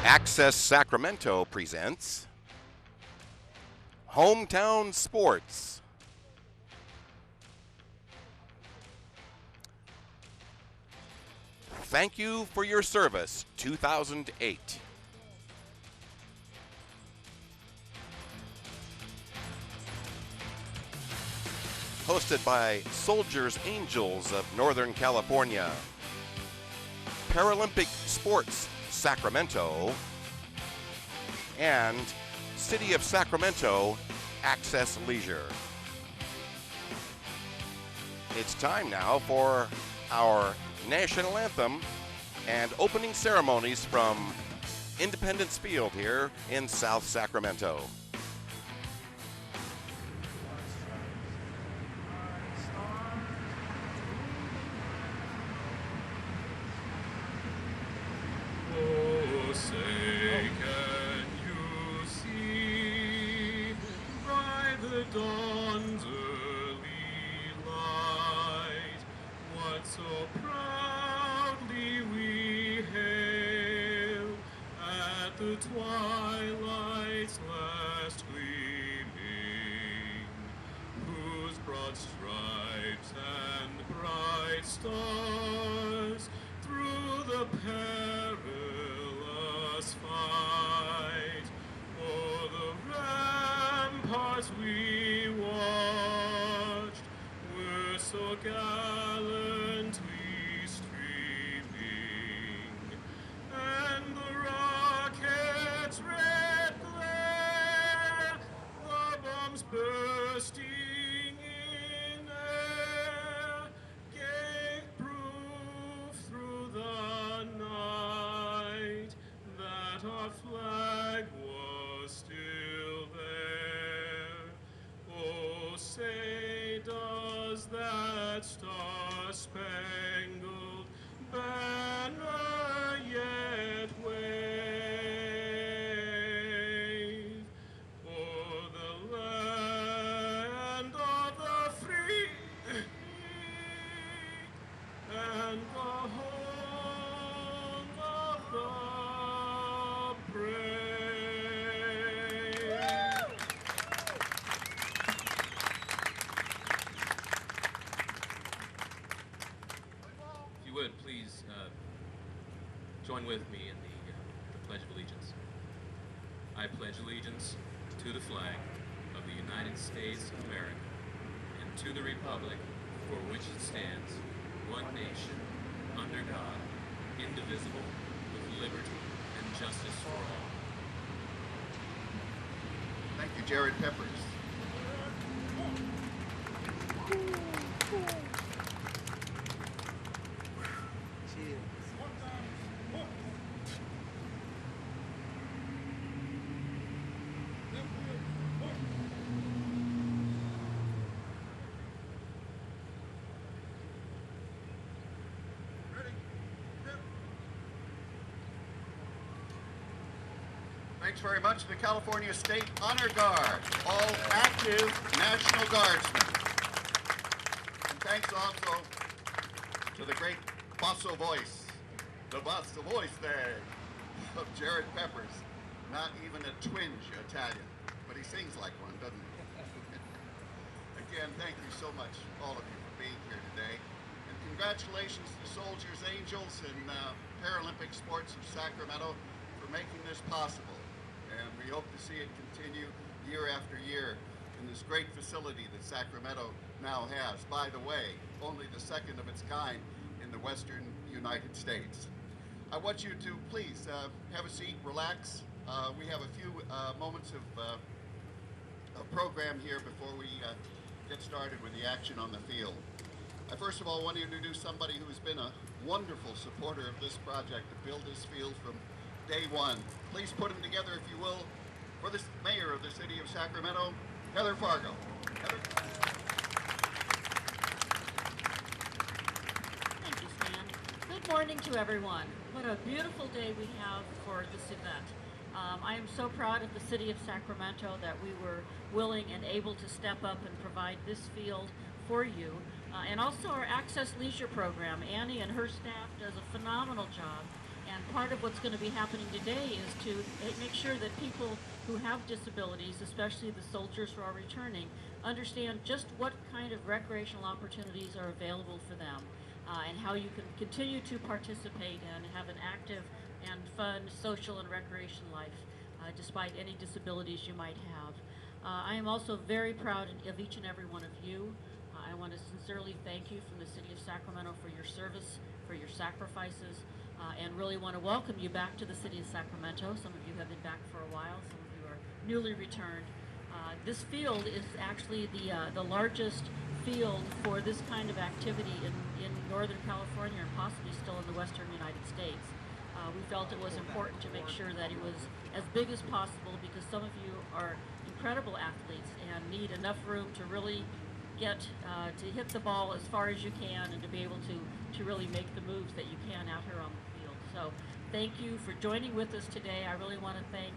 Access Sacramento presents Hometown Sports. Thank you for your service, 2008. Hosted by Soldiers Angels of Northern California, Paralympic Sports Sacramento, and City of Sacramento Access Leisure. It's time now for our national anthem and opening ceremonies from Independence Field here in South Sacramento. Dawn's early light, what so proudly we hail at the twilight's last gleaming, whose broad stripes and bright stars through the perilous fight o'er the ramparts we watched were so gallantly streaming, and the rocket's red glare, the bombs bursting in air, gave proof through the night that our flag was still there. Oh, say does that star-spangled banner yet wave o'er the land of the free and the home of the brave? Would please join with me in the Pledge of Allegiance. I pledge allegiance to the flag of the United States of America and to the republic for which it stands, one nation, under God, indivisible, with liberty and justice for all. Thank you, Jared Peppers. Thanks very much to the California State Honor Guard, all active National Guardsmen. And thanks also to the great basso voice, the basso voice there of Jared Peppers. Not even a twinge Italian, but he sings like one, doesn't he? Again, thank you so much, all of you, for being here today. And congratulations to Soldiers Angels and Paralympic Sports of Sacramento for making this possible. And we hope to see it continue year after year in this great facility that Sacramento now has. By the way, only the second of its kind in the Western United States. I want you to please have a seat, relax. We have a few moments of program here before we get started with the action on the field. I first of all want to introduce somebody who's been a wonderful supporter of this project to build this field from day one. Please put them together, if you will, for the mayor of the city of Sacramento, Heather Fargo. Heather. Thank you, Stan. Good morning to everyone. What a beautiful day we have for this event. I am so proud of the city of Sacramento that we were willing and able to step up and provide this field for you. And also our Access Leisure program. Annie and her staff does a phenomenal job And part of what's going to be happening today is to make sure that people who have disabilities, especially the soldiers who are returning, understand just what kind of recreational opportunities are available for them, and how you can continue to participate and have an active and fun social and recreation life, despite any disabilities you might have. I am also very proud of each and every one of you. I want to sincerely thank you from the City of Sacramento for your service, for your sacrifices, and really want to welcome you back to the City of Sacramento. Some of you have been back for a while, some of you are newly returned. This field is actually the largest field for this kind of activity in Northern California and possibly still in the Western United States. We felt it was important to make sure that it was as big as possible because some of you are incredible athletes and need enough room to really get to hit the ball as far as you can and to be able to really make the moves that you can out here on the field. So thank you for joining with us today. I really want to thank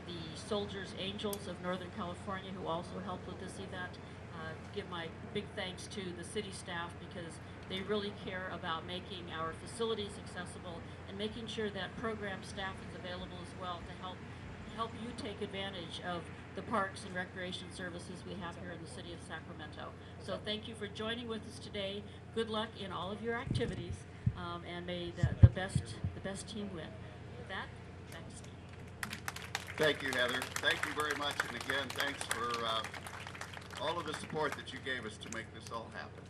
the Soldiers Angels of Northern California who also helped with this event. Give my big thanks to the city staff because they really care about making our facilities accessible and making sure that program staff is available as well to help you take advantage of the parks and recreation services we have here in the City of Sacramento. So thank you for joining with us today. Good luck in all of your activities, and may the best team win. With that, back to Steve. Thank you, Heather. Thank you very much, and again, thanks for all of the support that you gave us to make this all happen.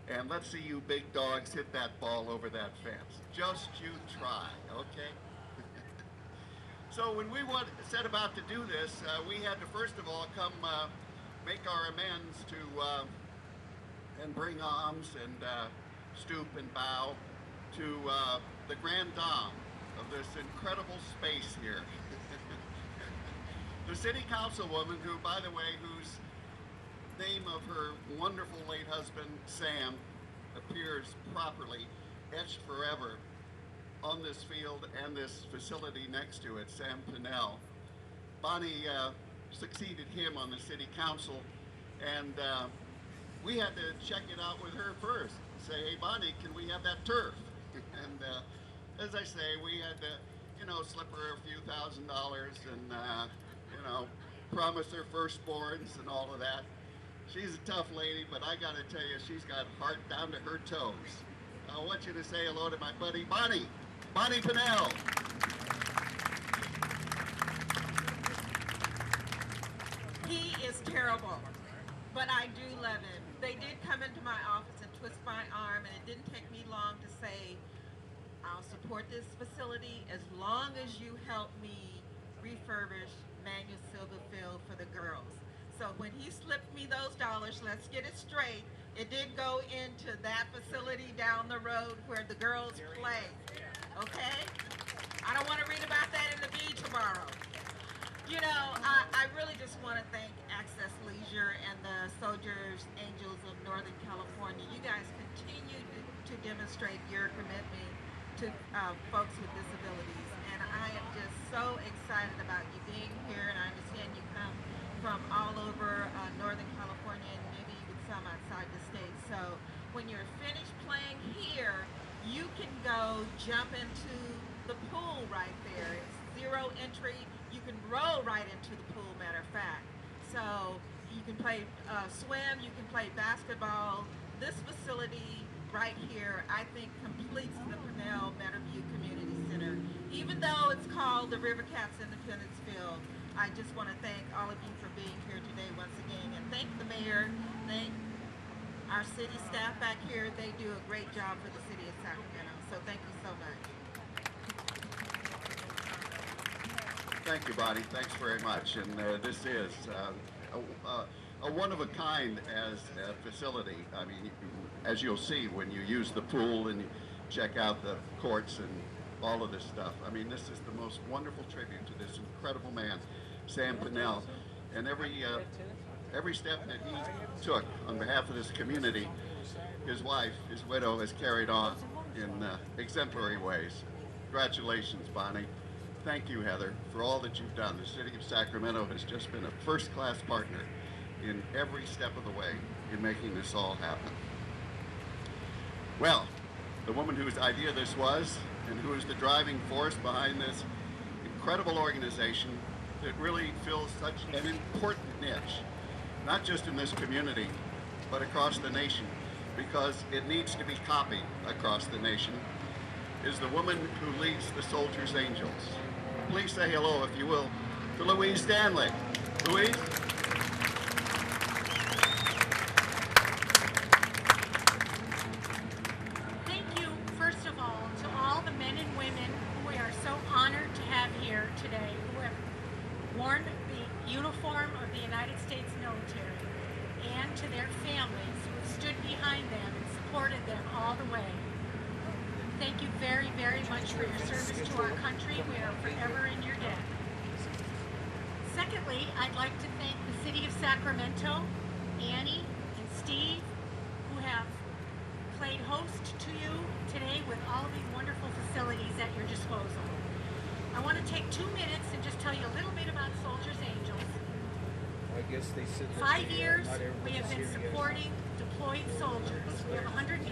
And let's see you big dogs hit that ball over that fence. Just you try, okay? So when we set about to do this, we had to first of all come make our amends to and bring alms and stoop and bow to the grand dame of this incredible space here. The city councilwoman, who, by the way, whose name of her wonderful late husband, Sam, appears properly etched forever on this field and this facility next to it, Sam Pinnell. Bonnie succeeded him on the city council, and we had to check it out with her first. Say, hey, Bonnie, can we have that turf? And as I say, we had to, slip her a few $1,000s and, promise her firstborns and all of that. She's a tough lady, but I gotta tell you, she's got heart down to her toes. I want you to say hello to my buddy, Bonnie Pinnell. He is terrible, but I do love him. They did come into my office and twist my arm, and it didn't take me long to say, I'll support this facility as long as you help me refurbish Manuel Silva Field for the girls. So when he slipped me those dollars, let's get it straight, it did go into that facility down the road where the girls play, okay? I don't want to read about that in the Bee tomorrow. I really just want to thank Access Leisure and the Soldiers Angels of Northern California. You guys continue to demonstrate your commitment to folks with disabilities, and I am just so excited about you being here, and I understand you come from all over Northern California and maybe even some outside the state. So when you're finished playing here, you can go jump into the pool right there. It's zero entry. You can roll right into the pool, matter of fact. So you can play swim, you can play basketball. This facility right here, I think, completes the Pinnell Meadowview Community Center. Even though it's called the River Cats Independence Field, I just want to thank all of you for being here today once again, and thank the mayor, thank our city staff back here. They do a great job for the city of Sacramento, so thank you so much. Thank you, Bonnie. Thanks very much. And this is a one-of-a-kind as a facility. I mean, as you'll see when you use the pool and you check out the courts and all of this stuff. I mean, this is the most wonderful tribute to this incredible man, Sam Pinnell. And every step that he took on behalf of this community, his wife, his widow, has carried on in exemplary ways. Congratulations, Bonnie. Thank you, Heather, for all that you've done. The city of Sacramento has just been a first-class partner in every step of the way in making this all happen. Well, the woman whose idea this was and who is the driving force behind this incredible organization that really fills such an important niche, not just in this community, but across the nation, because it needs to be copied across the nation, is the woman who leads the Soldiers Angels. Please say hello, if you will, to Louise Stanley. Louise? Thank you, first of all, to all the men and women who we are so honored to have here today, who have worn the uniform of the United States military, and to their families who have stood behind them and supported them all the way. Thank you very, very much for your service to our country. We are forever in your debt. Secondly, I'd like to thank the City of Sacramento, Annie and Steve, who have played host to you today with all of these wonderful facilities at your disposal. I want to take 2 minutes and just tell you a little bit about Soldiers Angels. I guess they said that 5 years we have been supporting deployed soldiers. We have 180,000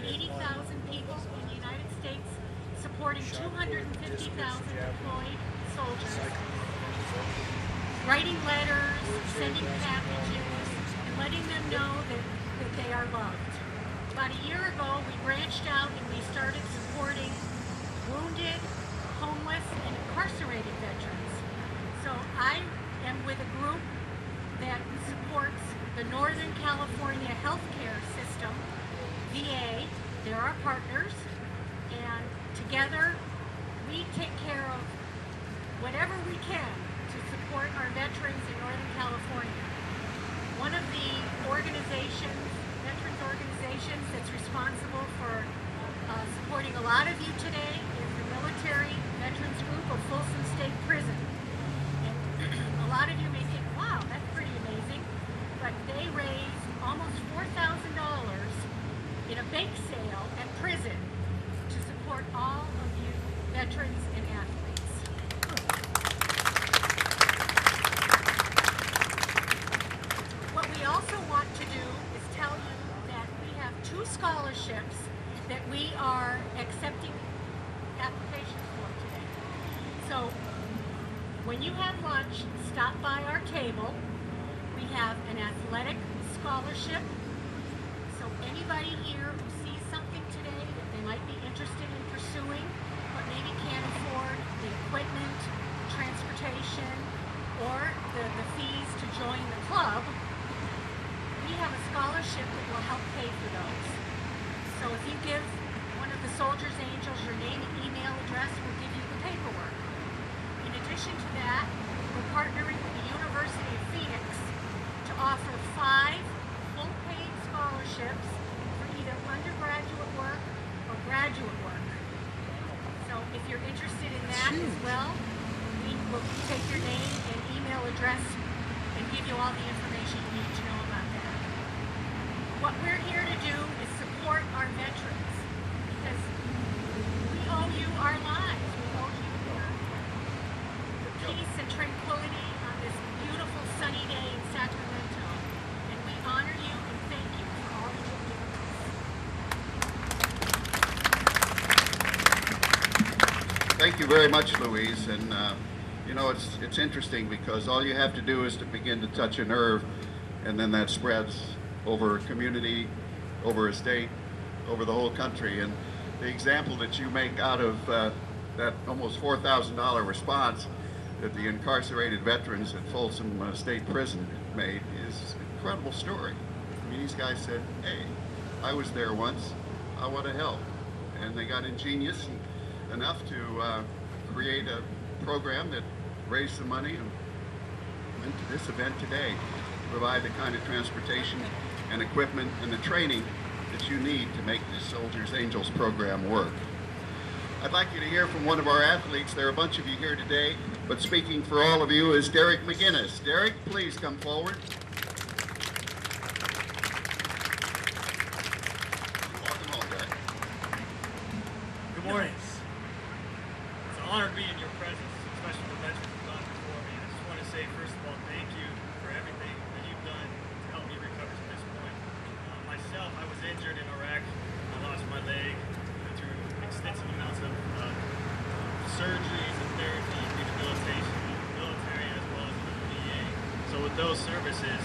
people in the United States supporting 250,000 deployed soldiers, writing letters, sending packages, and letting them know that they are loved. About a year ago, we branched out and we started supporting wounded, homeless, and incarcerated veterans. So I am with a group that supports the Northern California healthcare system, VA. They're our partners, and together we take care of whatever we can to support our veterans in Northern California. One of the veterans organizations that's responsible for supporting a lot of you today is the Military Veterans Group of Folsom State Prison. And a lot of you may think, wow, that's pretty amazing, but they raise almost $4,000 in a bake sale at prison to support all of you veterans and athletes. What we also want to do is tell you that we have 2 scholarships that we are accepting applications for today. So when you have lunch, stop by our table. We have an athletic scholarship. So anybody here who sees something today that they might be interested in pursuing, but maybe can't afford the equipment, transportation, or the fees to join the club, we have a scholarship that will help pay for those. So if you give one of the Soldiers Angels your name and email address, we'll give you the paperwork. In addition to that, we're partnering with the University of Phoenix to offer 5 full paid scholarships for either undergraduate work or graduate work. So if you're interested in that as well, we will take your name and email address and give you all the information you need to know about that. What we're here to do is support our veterans because we owe you our lives. We owe you the peace and tranquility on this beautiful sunny day in Sacramento. And we honor you and thank you for all that you've given us. Thank you very much, Louise. And you know, it's interesting because all you have to do is to begin to touch a nerve, and then that spreads over a community, over a state, over the whole country. And the example that you make out of that almost $4,000 response that the incarcerated veterans at Folsom State Prison made is an incredible story. I mean, these guys said, hey, I was there once, I want to help. And they got ingenious enough to create a program that raised some money and went to this event today to provide the kind of transportation and equipment and the training that you need to make this Soldiers Angels program work. I'd like you to hear from one of our athletes. There are a bunch of you here today, but speaking for all of you is Derek McGinnis. Derek, please come forward. Welcome home, Derek. Good morning. It's an honor to be in your presence, especially the veterans who've gone before me. I just want to say, first of all, thank you for everything that you've done to help me recover to this point. Myself, I was injured in Iraq. I lost my leg through those services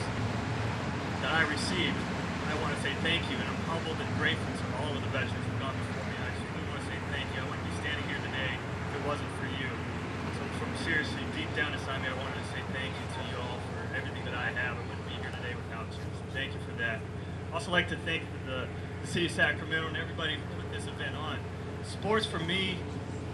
that I received, I want to say thank you, and I'm humbled and grateful to all of the veterans who've gone before me. I truly want to say thank you. I wouldn't be standing here today if it wasn't for you. So from seriously, deep down inside me, I wanted to say thank you to you all for everything that I have. I wouldn't be here today without you. So thank you for that. I'd also like to thank the City of Sacramento and everybody who put this event on. Sports for me,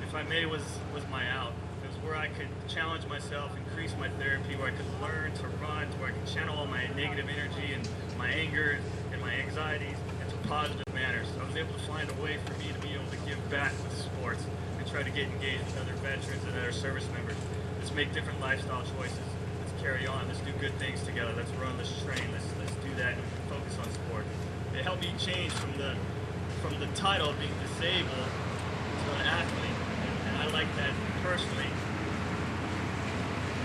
if I may, was my out. It was where I could challenge myself, increase my therapy, where I could learn to run, where I could channel all my negative energy and my anger and my anxieties into positive manners. So I was able to find a way for me to be able to give back with sports and try to get engaged with other veterans and other service members. Let's make different lifestyle choices. Let's carry on. Let's do good things together. Let's run. Let's train. Let's do that and focus on sport. It helped me change from the title of being disabled to an athlete, and I like that personally.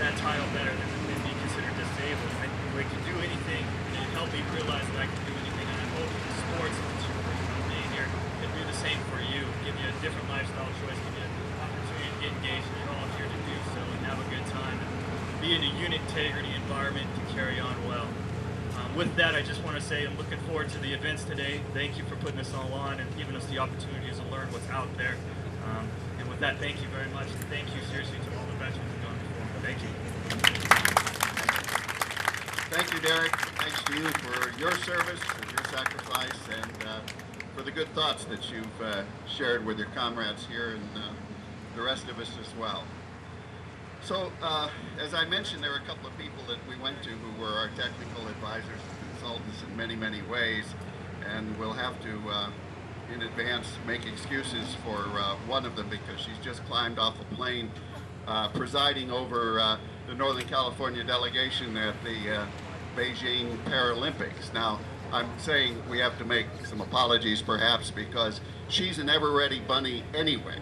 That title better than being considered disabled. I can do anything, and it helped me realize that I can do anything. And I hope the sports and being here can do the same for you. Give you a different lifestyle choice. Give you an opportunity to get engaged, and you're all here to do so and have a good time and be in a unit integrity environment to carry on well. With that, I just want to say I'm looking forward to the events today. Thank you for putting this all on and giving us the opportunities to learn what's out there. And with that, thank you very much. Thank you seriously to all the veterans who've gone before. Thank you. Thank you, Derek. Thanks to you for your service, for your sacrifice, and for the good thoughts that you've shared with your comrades here and the rest of us as well. So, as I mentioned, there were a couple of people that we went to who were our technical advisors and consultants in many, many ways, and we'll have to, in advance, make excuses for one of them because she's just climbed off a plane presiding over the Northern California delegation at the Beijing Paralympics. Now, I'm saying we have to make some apologies perhaps because she's an ever-ready bunny anyway,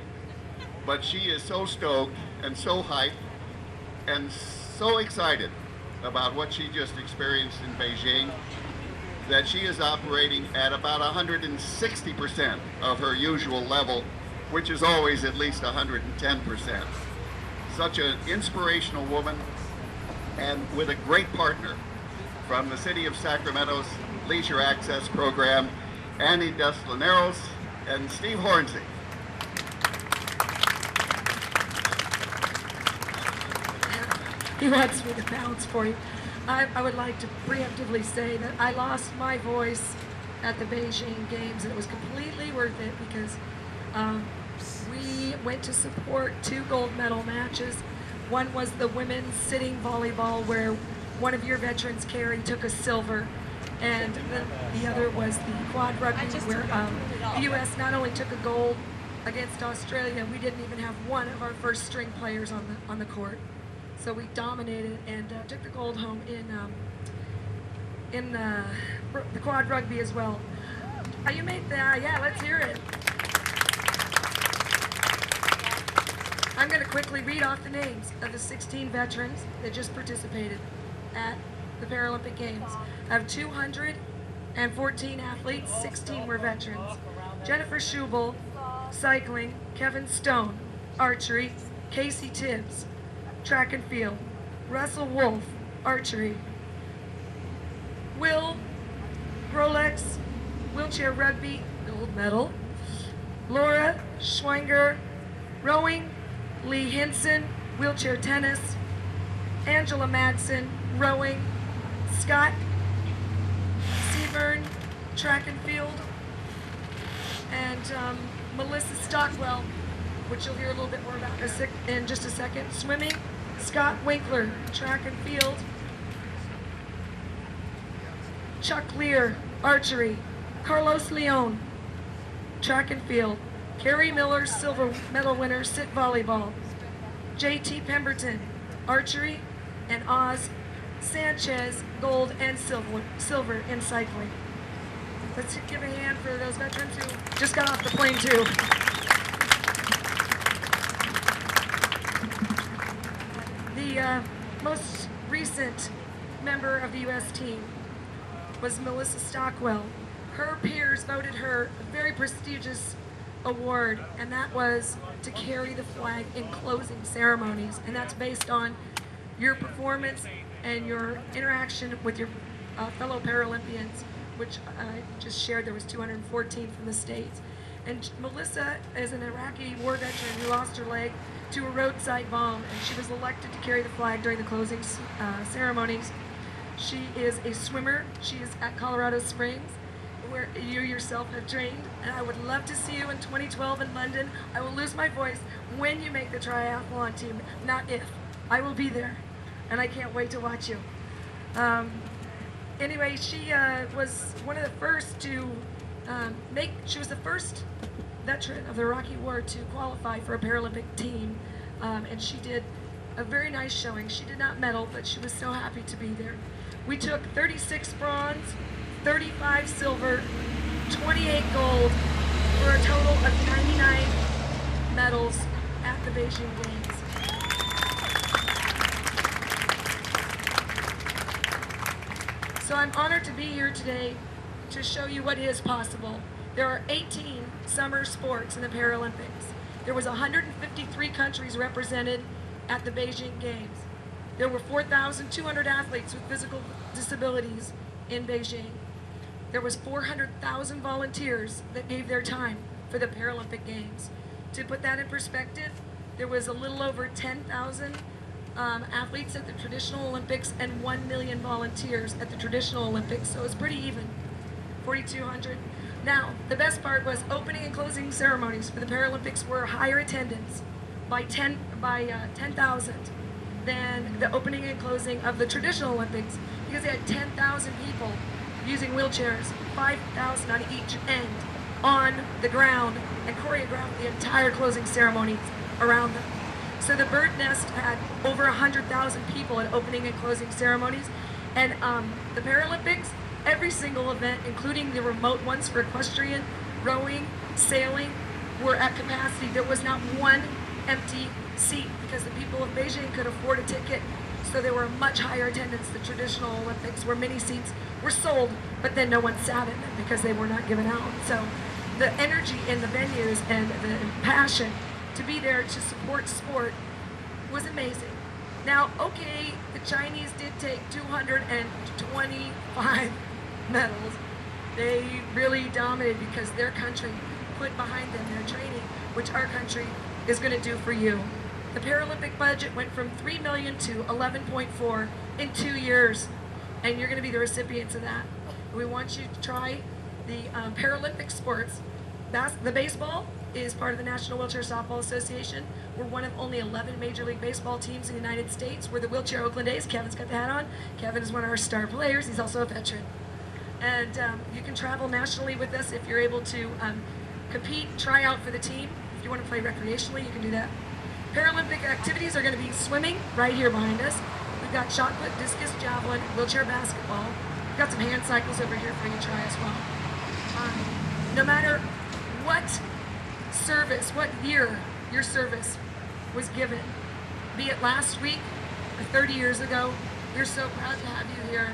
but she is so stoked and so hyped and so excited about what she just experienced in Beijing that she is operating at about 160% of her usual level, which is always at least 110%. Such an inspirational woman, and with a great partner from the City of Sacramento's Leisure Access Program, Annie Deslaneros and Steve Hornsey. He wants me to bounce for you. I would like to preemptively say that I lost my voice at the Beijing Games, and it was completely worth it because we went to support 2 gold medal matches. One was the women's sitting volleyball, where one of your veterans, Carrie, took a silver, and the other was the quad rugby, where the U.S. not only took a gold against Australia, we didn't even have one of our first string players on the court. So we dominated and took the gold home in the quad rugby as well. You made that? Yeah, let's hear it. I'm going to quickly read off the names of the 16 veterans that just participated at the Paralympic Games. I have 214 athletes, 16 were veterans. Jennifer Schubel, cycling. Kevin Stone, archery. Casey Tibbs, track and field. Russell Wolf, archery. Will Rolex, wheelchair rugby, gold medal. Laura Schwenger, rowing. Lee Hinson, wheelchair tennis. Angela Madsen, rowing. Scott Severn, track and field. And Melissa Stockwell, which you'll hear a little bit more about in just a second. Swimming, Scott Winkler, track and field. Chuck Lear, archery. Carlos Leon, track and field. Carrie Miller, silver medal winner, sit volleyball. J.T. Pemberton, archery. And Oz Sanchez, gold and silver in cycling. Let's give a hand for those veterans who just got off the plane too. The most recent member of the U.S. team was Melissa Stockwell. Her peers voted her a very prestigious award, and that was to carry the flag in closing ceremonies, and that's based on your performance and your interaction with your fellow Paralympians, which I just shared. There was 214 from the States. And Melissa is an Iraqi war veteran who lost her leg to a roadside bomb, and she was elected to carry the flag during the closing ceremonies. She is a swimmer. She is at Colorado Springs, where you yourself have trained, and I would love to see you in 2012 in London. I will lose my voice when you make the triathlon team, not if. I will be there, and I can't wait to watch you. Anyway, she was one of the first to she was the first veteran of the Iraqi War to qualify for a Paralympic team, and she did a very nice showing. She did not medal, but she was so happy to be there. We took 36 bronze, 35 silver, 28 gold, for a total of 99 medals at the Beijing Games. So I'm honored to be here today to show you what is possible. There are 18 summer sports in the Paralympics. There was 153 countries represented at the Beijing Games. There were 4,200 athletes with physical disabilities in Beijing. There was 400,000 volunteers that gave their time for the Paralympic Games. To put that in perspective, there was a little over 10,000 athletes at the traditional Olympics and 1 million volunteers at the traditional Olympics, so it's pretty even, 4,200. Now, the best part was opening and closing ceremonies for the Paralympics were higher attendance by 10,000 than the opening and closing of the traditional Olympics, because they had 10,000 people using wheelchairs, 5,000 on each end, on the ground, and choreographed the entire closing ceremonies around them. So the Bird Nest had over 100,000 people at opening and closing ceremonies, and the Paralympics, every single event, including the remote ones for equestrian, rowing, sailing, were at capacity. There was not one empty seat because the people of Beijing could afford a ticket, so there were a much higher attendance. The traditional Olympics, where many seats were sold, but then no one sat in them because they were not given out. So the energy in the venues and the passion to be there to support sport was amazing. Now, okay, the Chinese did take 225 medals. They really dominated because their country put behind them their training, which our country is going to do for you. The Paralympic budget went from $3 million to 11.4 in 2 years, and you're going to be the recipients of that. We want you to try the Paralympic sports. The baseball is part of the National Wheelchair Softball Association. We're one of only 11 Major League Baseball teams in the United States. We're the Wheelchair Oakland A's. Kevin's got the hat on. Kevin is one of our star players. He's also a veteran. And you can travel nationally with us if you're able to compete, try out for the team. If you want to play recreationally, you can do that. Paralympic activities are going to be swimming right here behind us. We've got shot put, discus, javelin, wheelchair basketball. We've got some hand cycles over here for you to try as well. No matter what service, what year your service was given, be it last week or 30 years ago, we're so proud to have you here,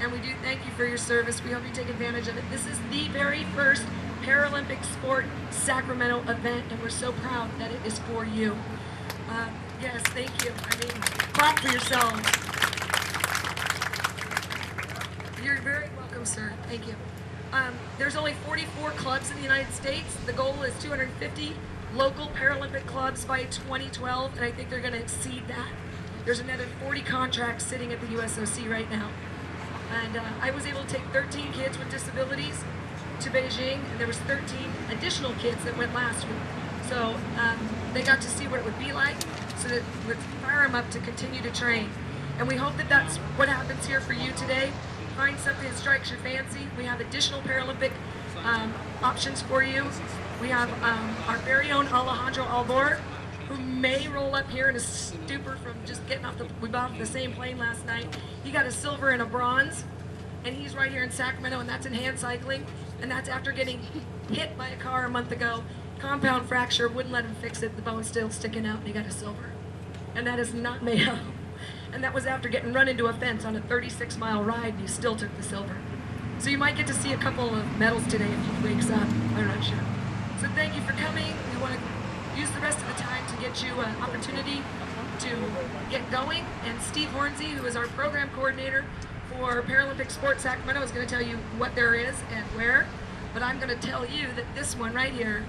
and we do thank you for your service. We hope you take advantage of it. This is the very first Paralympic Sport Sacramento event, and we're so proud that it is for you. Yes, thank you. I mean, clap for yourselves. You're very welcome, sir. Thank you. There's only 44 clubs in the United States. The goal is 250 local Paralympic clubs by 2012, and I think they're going to exceed that. There's another 40 contracts sitting at the USOC right now. And I was able to take 13 kids with disabilities to Beijing, and there was 13 additional kids that went last week. So they got to see what it would be like, so that would fire them up to continue to train. And we hope that that's what happens here for you today. Find something that strikes your fancy. We have additional Paralympic options for you. We have our very own Alejandro Albor, who may roll up here in a stupor from just getting off we got off the same plane last night. He got a silver and a bronze, and he's right here in Sacramento, and that's in hand cycling, and that's after getting hit by a car a month ago. Compound fracture, wouldn't let him fix it. The bone's still sticking out, and he got a silver. And that is not made up. And that was after getting run into a fence on a 36-mile ride, and he still took the silver. So you might get to see a couple of medals today if he wakes up. I'm not sure. So thank you for coming. We want to use the rest of the time to get you an opportunity to get going. And Steve Hornsey, who is our program coordinator for Paralympic Sports Sacramento, is going to tell you what there is and where. But I'm going to tell you that this one right here,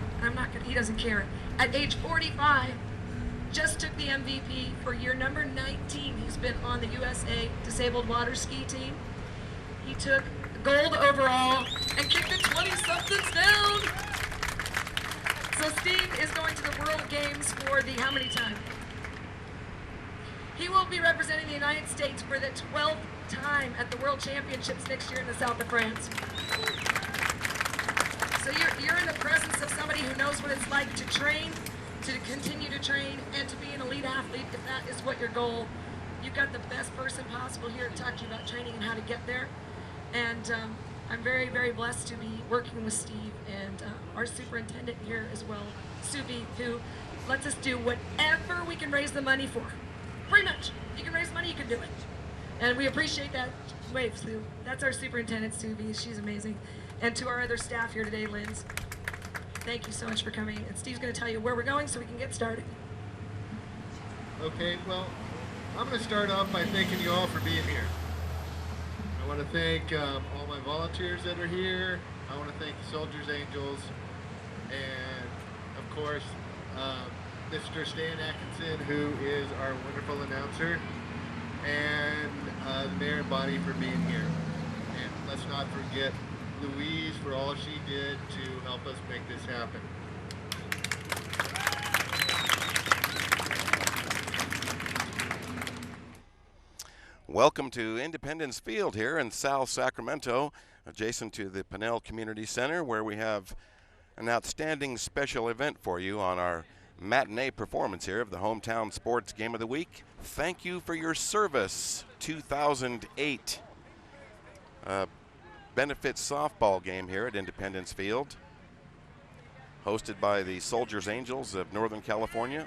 he doesn't care. At age 45, just took the MVP for year number 19. He's been on the USA Disabled Water Ski team. He took gold overall and kicked it 20-somethings down. So Steve is going to the World Games for the how many time? He will be representing the United States for the 12th time at the World Championships next year in the south of France. So you're in the presence of somebody who knows what it's like to train, to continue to train, and to be an elite athlete. If that is what your goal, you've got the best person possible here to talk to you about training and how to get there. And I'm very, very blessed to be working with Steve and our superintendent here as well, Subi, who lets us do whatever we can raise the money for. Pretty much. If you can raise money, you can do it. And we appreciate that. Wave, Sue. That's our superintendent, Subi. She's amazing. And to our other staff here today, Linz, thank you so much for coming. And Steve's going to tell you where we're going so we can get started. Okay, well, I'm going to start off by thanking you all for being here. I want to thank all my volunteers that are here. I want to thank the Soldiers Angels, and of course, Mr. Stan Atkinson, who is our wonderful announcer, and the Mayor and Bonnie for being here. And let's not forget Louise for all she did to help us make this happen. Welcome to Independence Field here in South Sacramento, adjacent to the Pinnell Community Center, where we have an outstanding special event for you on our matinee performance here of the Hometown Sports Game of the Week. Thank you for your service 2008 benefit softball game here at Independence Field, hosted by the Soldiers Angels of Northern California,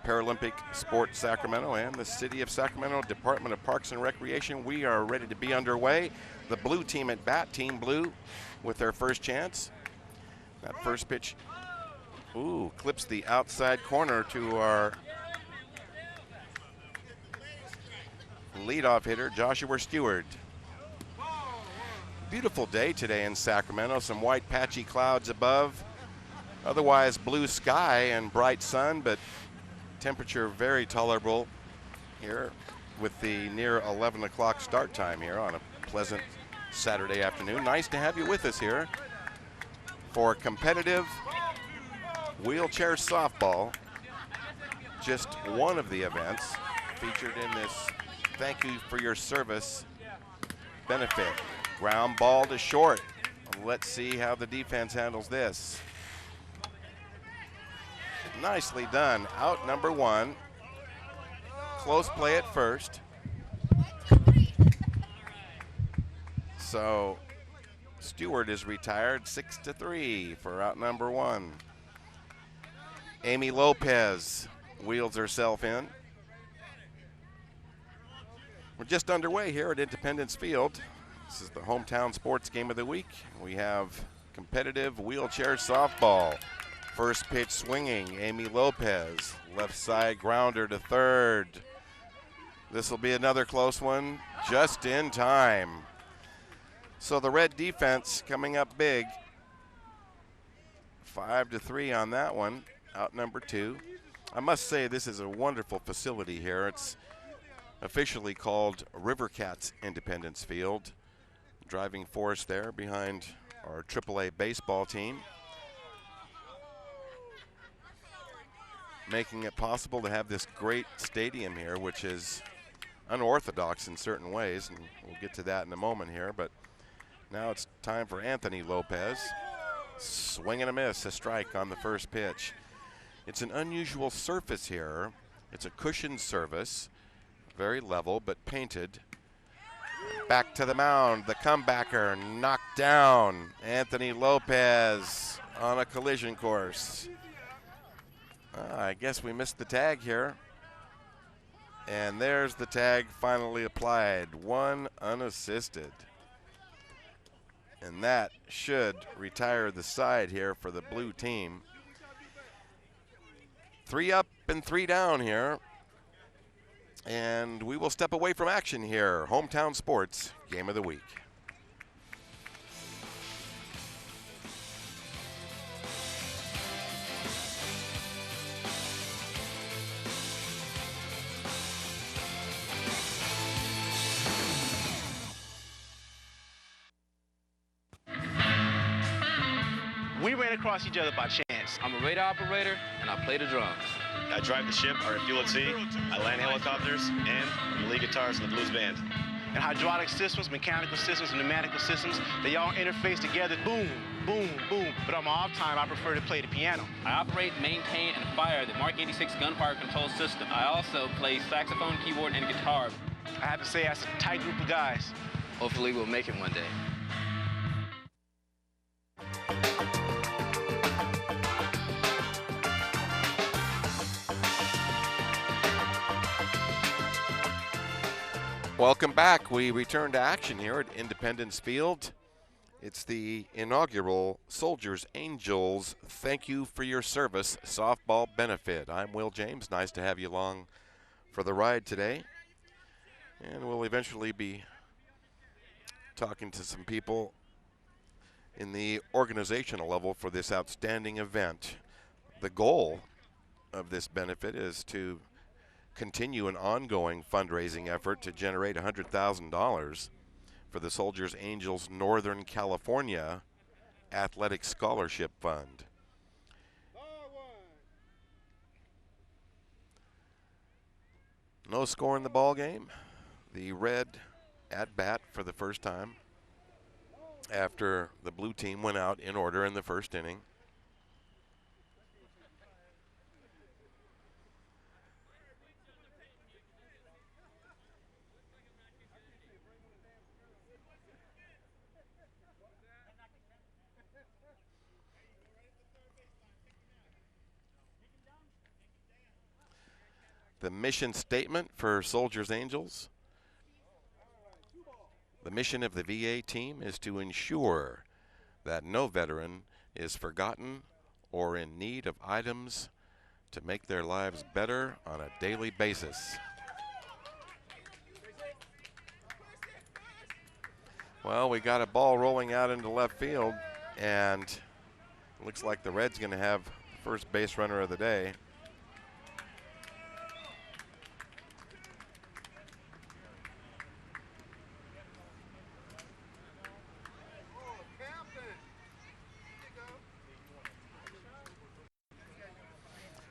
Paralympic Sports Sacramento, and the City of Sacramento Department of Parks and Recreation. We are ready to be underway. The blue team at bat, Team Blue, with their first chance. That first pitch, clips the outside corner to our leadoff hitter, Joshua Stewart. Beautiful day today in Sacramento. Some white patchy clouds above. Otherwise blue sky and bright sun, but temperature very tolerable here with the near 11 o'clock start time here on a pleasant Saturday afternoon. Nice to have you with us here for competitive wheelchair softball. Just one of the events featured in this Thank You for Your Service benefit. Ground ball to short. Let's see how the defense handles this. Nicely done. Out number one. Close play at first. So Stewart is retired 6-3 for out number one. Amy Lopez wheels herself in. We're just underway here at Independence Field. This is the Hometown Sports Game of the Week. We have competitive wheelchair softball. First pitch swinging, Amy Lopez. Left side grounder to third. This will be another close one, just in time. So the red defense coming up big. 5-3 on that one, out number two. I must say this is a wonderful facility here. It's officially called River Cats Independence Field. Driving force there behind our AAA baseball team, making it possible to have this great stadium here, which is unorthodox in certain ways, and we'll get to that in a moment here. But now it's time for Anthony Lopez. Swing and a miss, a strike on the first pitch. It's an unusual surface here. It's a cushioned surface, very level but painted. Back to the mound, the comebacker knocked down. Anthony Lopez on a collision course. I guess we missed the tag here. And there's the tag finally applied, one unassisted. And that should retire the side here for the blue team. 3 up and 3 down here And we will step away from action here. Hometown Sports Game of the Week. We ran across each other by chance. I'm a radar operator, and I play the drums. I drive the ship, I refuel at sea, I land helicopters, and I'm the lead guitarist in the blues band. And hydraulic systems, mechanical systems, and pneumatical systems, they all interface together, boom, boom, boom. But on my off time, I prefer to play the piano. I operate, maintain, and fire the Mark 86 gunfire control system. I also play saxophone, keyboard, and guitar. I have to say, that's a tight group of guys. Hopefully we'll make it one day. Welcome back. We return to action here at Independence Field. It's the inaugural Soldiers Angels Thank You for Your Service softball benefit. I'm Will James. Nice to have you along for the ride today. And we'll eventually be talking to some people in the organizational level for this outstanding event. The goal of this benefit is to continue an ongoing fundraising effort to generate $100,000 for the Soldiers Angels Northern California Athletic Scholarship Fund. No score in the ball game. The Red at bat for the first time after the blue team went out in order in the first inning. The mission statement for Soldiers Angels. The mission of the VA team is to ensure that no veteran is forgotten or in need of items to make their lives better on a daily basis. Well, we got a ball rolling out into left field, and it looks like the Reds going to have first base runner of the day.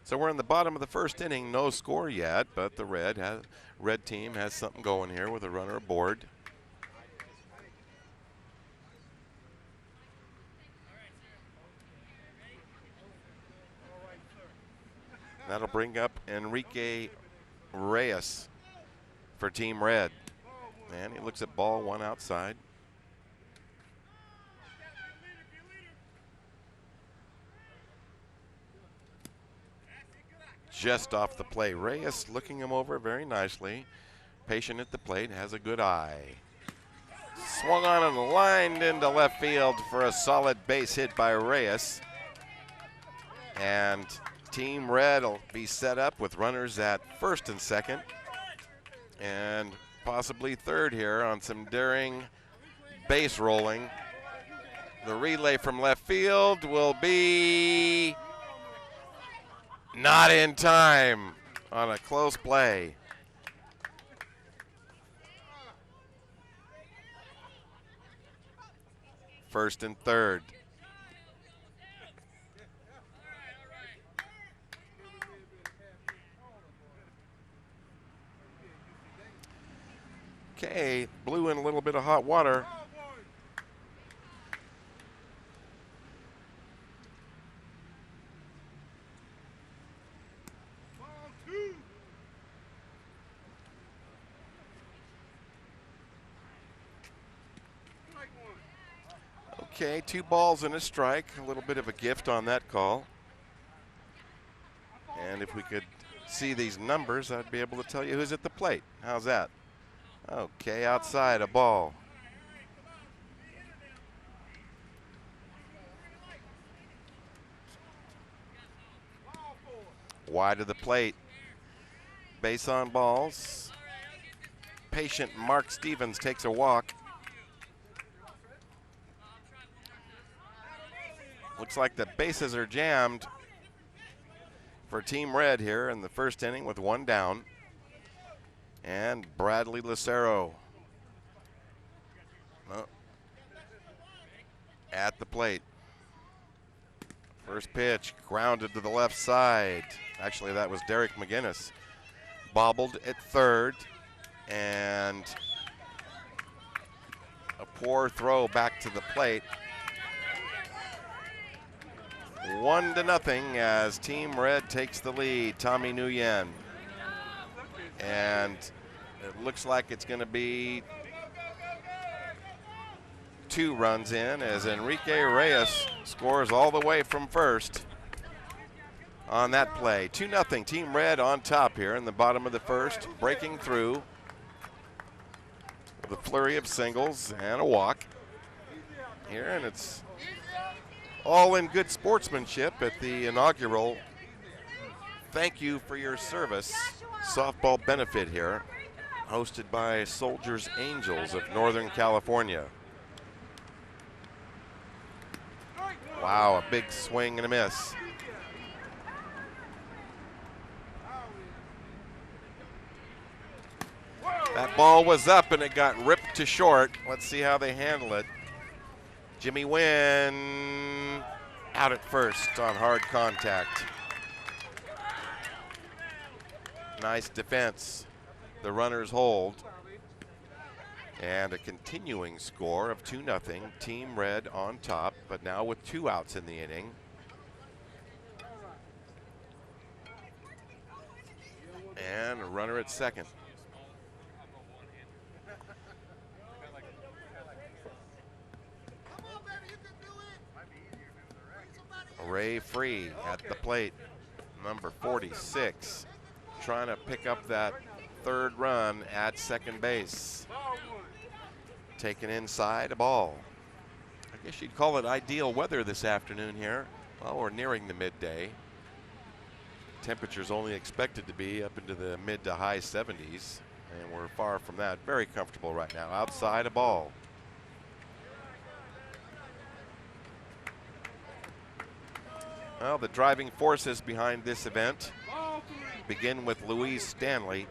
So we're in the bottom of the first inning, no score yet, but the red team has something going here with a runner aboard. That'll bring up Enrique Reyes for Team Red. And he looks at ball one outside. Just off the plate. Reyes looking him over very nicely. Patient at the plate, has a good eye. Swung on and lined into left field for a solid base hit by Reyes. And Team Red will be set up with runners at first and second. And possibly third here on some daring base rolling. The relay from left field will be not in time on a close play. First and third. Okay, blew in a little bit of hot water. Okay, 2 balls and a strike. A little bit of a gift on that call. And if we could see these numbers, I'd be able to tell you who's at the plate. How's that? Okay, outside, a ball. Wide of the plate. Base on balls. Patient Mark Stevens takes a walk. Looks like the bases are jammed for Team Red here in the first inning with one down. And Bradley Lucero at the plate. First pitch grounded to the left side. Actually, that was Derek McGinnis. Bobbled at third, and a poor throw back to the plate. 1-0 as Team Red takes the lead. Tommy Nguyen. And it looks like it's going to be 2 runs in as Enrique Reyes scores all the way from first on that play. 2-0, Team Red on top here in the bottom of the first, breaking through with a flurry of singles and a walk here, and it's all in good sportsmanship at the inaugural Thank You for Your Service softball benefit here, hosted by Soldiers Angels of Northern California. Wow, a big swing and a miss. That ball was up and it got ripped to short. Let's see how they handle it. Jimmy Nguyen out at first on hard contact. Nice defense. The runners hold. And a continuing score of 2-0. Team Red on top, but now with 2 outs in the inning. And a runner at second. Ray Free at the plate, number 46, trying to pick up that third run at second base. Taken inside, a ball. I guess you'd call it ideal weather this afternoon here. Well, we're nearing the midday. Temperatures only expected to be up into the mid to high 70s, and we're far from that. Very comfortable right now. Outside, a ball. Well, the driving forces behind this event begin with Louise Stanley.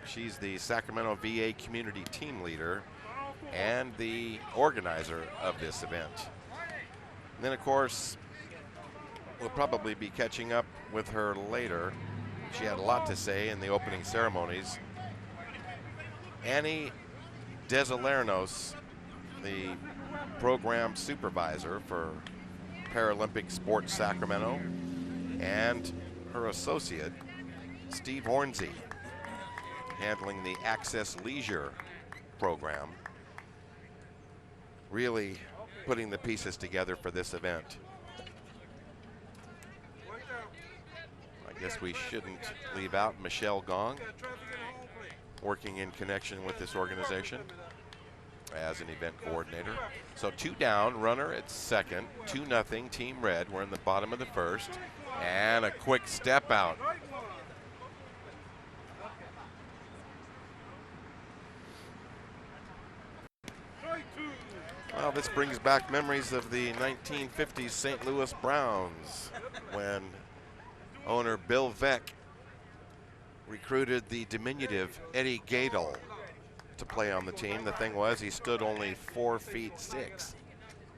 She's the Sacramento VA Community Team Leader and the organizer of this event. And then, of course, we'll probably be catching up with her later. She had a lot to say in the opening ceremonies. Annie Desalernos, the program supervisor for Paralympic Sports Sacramento, and her associate, Steve Hornsey, handling the Access Leisure program, really putting the pieces together for this event. I guess we shouldn't leave out Michelle Gong, working in connection with this organization as an event coordinator. So 2 down, runner at second, 2-0 Team Red. We're in the bottom of the first, and a quick step out. Well, this brings back memories of the 1950s St. Louis Browns when owner Bill Veck recruited the diminutive Eddie Gadel to play on the team. The thing was, he stood only 4'6",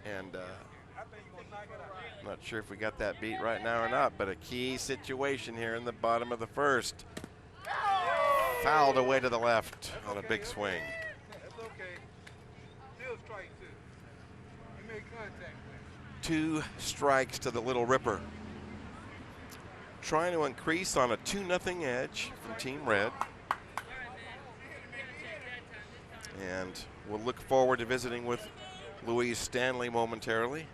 and I'm not sure if we got that beat right now or not, but a key situation here in the bottom of the first. Fouled away to the left on a big swing. That's okay. Still strike 2. You made contact with 2 strikes to the Little Ripper. Trying to increase on a 2-0 edge from Team Red. And we'll look forward to visiting with Louise Stanley momentarily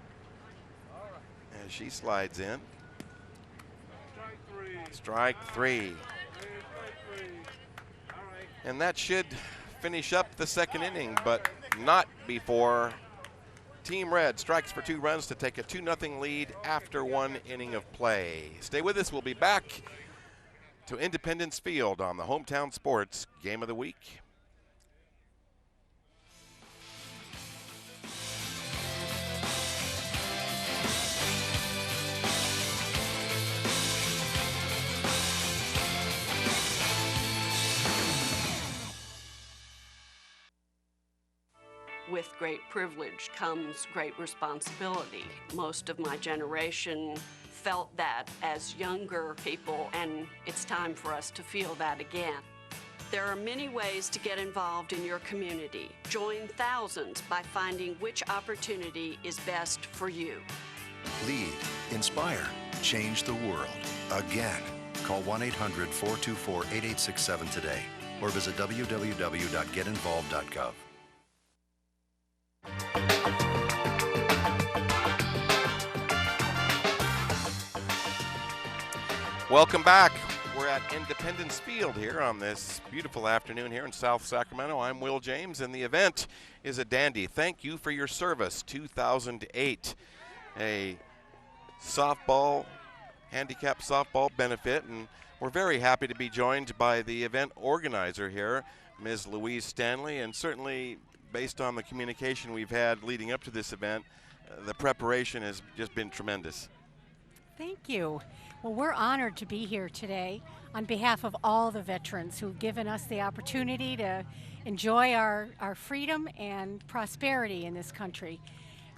as she slides in. Strike 3. And that should finish up the second inning, but not before Team Red strikes for 2 runs to take a 2-0 lead after 1 inning of play. Stay with us. We'll be back to Independence Field on the Hometown Sports Game of the Week. With great privilege comes great responsibility. Most of my generation felt that as younger people, and it's time for us to feel that again. There are many ways to get involved in your community. Join thousands by finding which opportunity is best for you. Lead, inspire, change the world. Again. Call 1-800-424-8867 today or visit www.getinvolved.gov. Welcome back. We're at Independence Field here on this beautiful afternoon here in South Sacramento. I'm Will James, and the event is a dandy. Thank you for your service 2008, a softball, handicap softball benefit, and we're very happy to be joined by the event organizer here, Ms. Louise Stanley, and certainly based on the communication we've had leading up to this event, the preparation has just been tremendous. Thank you. Well, we're honored to be here today on behalf of all the veterans who've given us the opportunity to enjoy our freedom and prosperity in this country.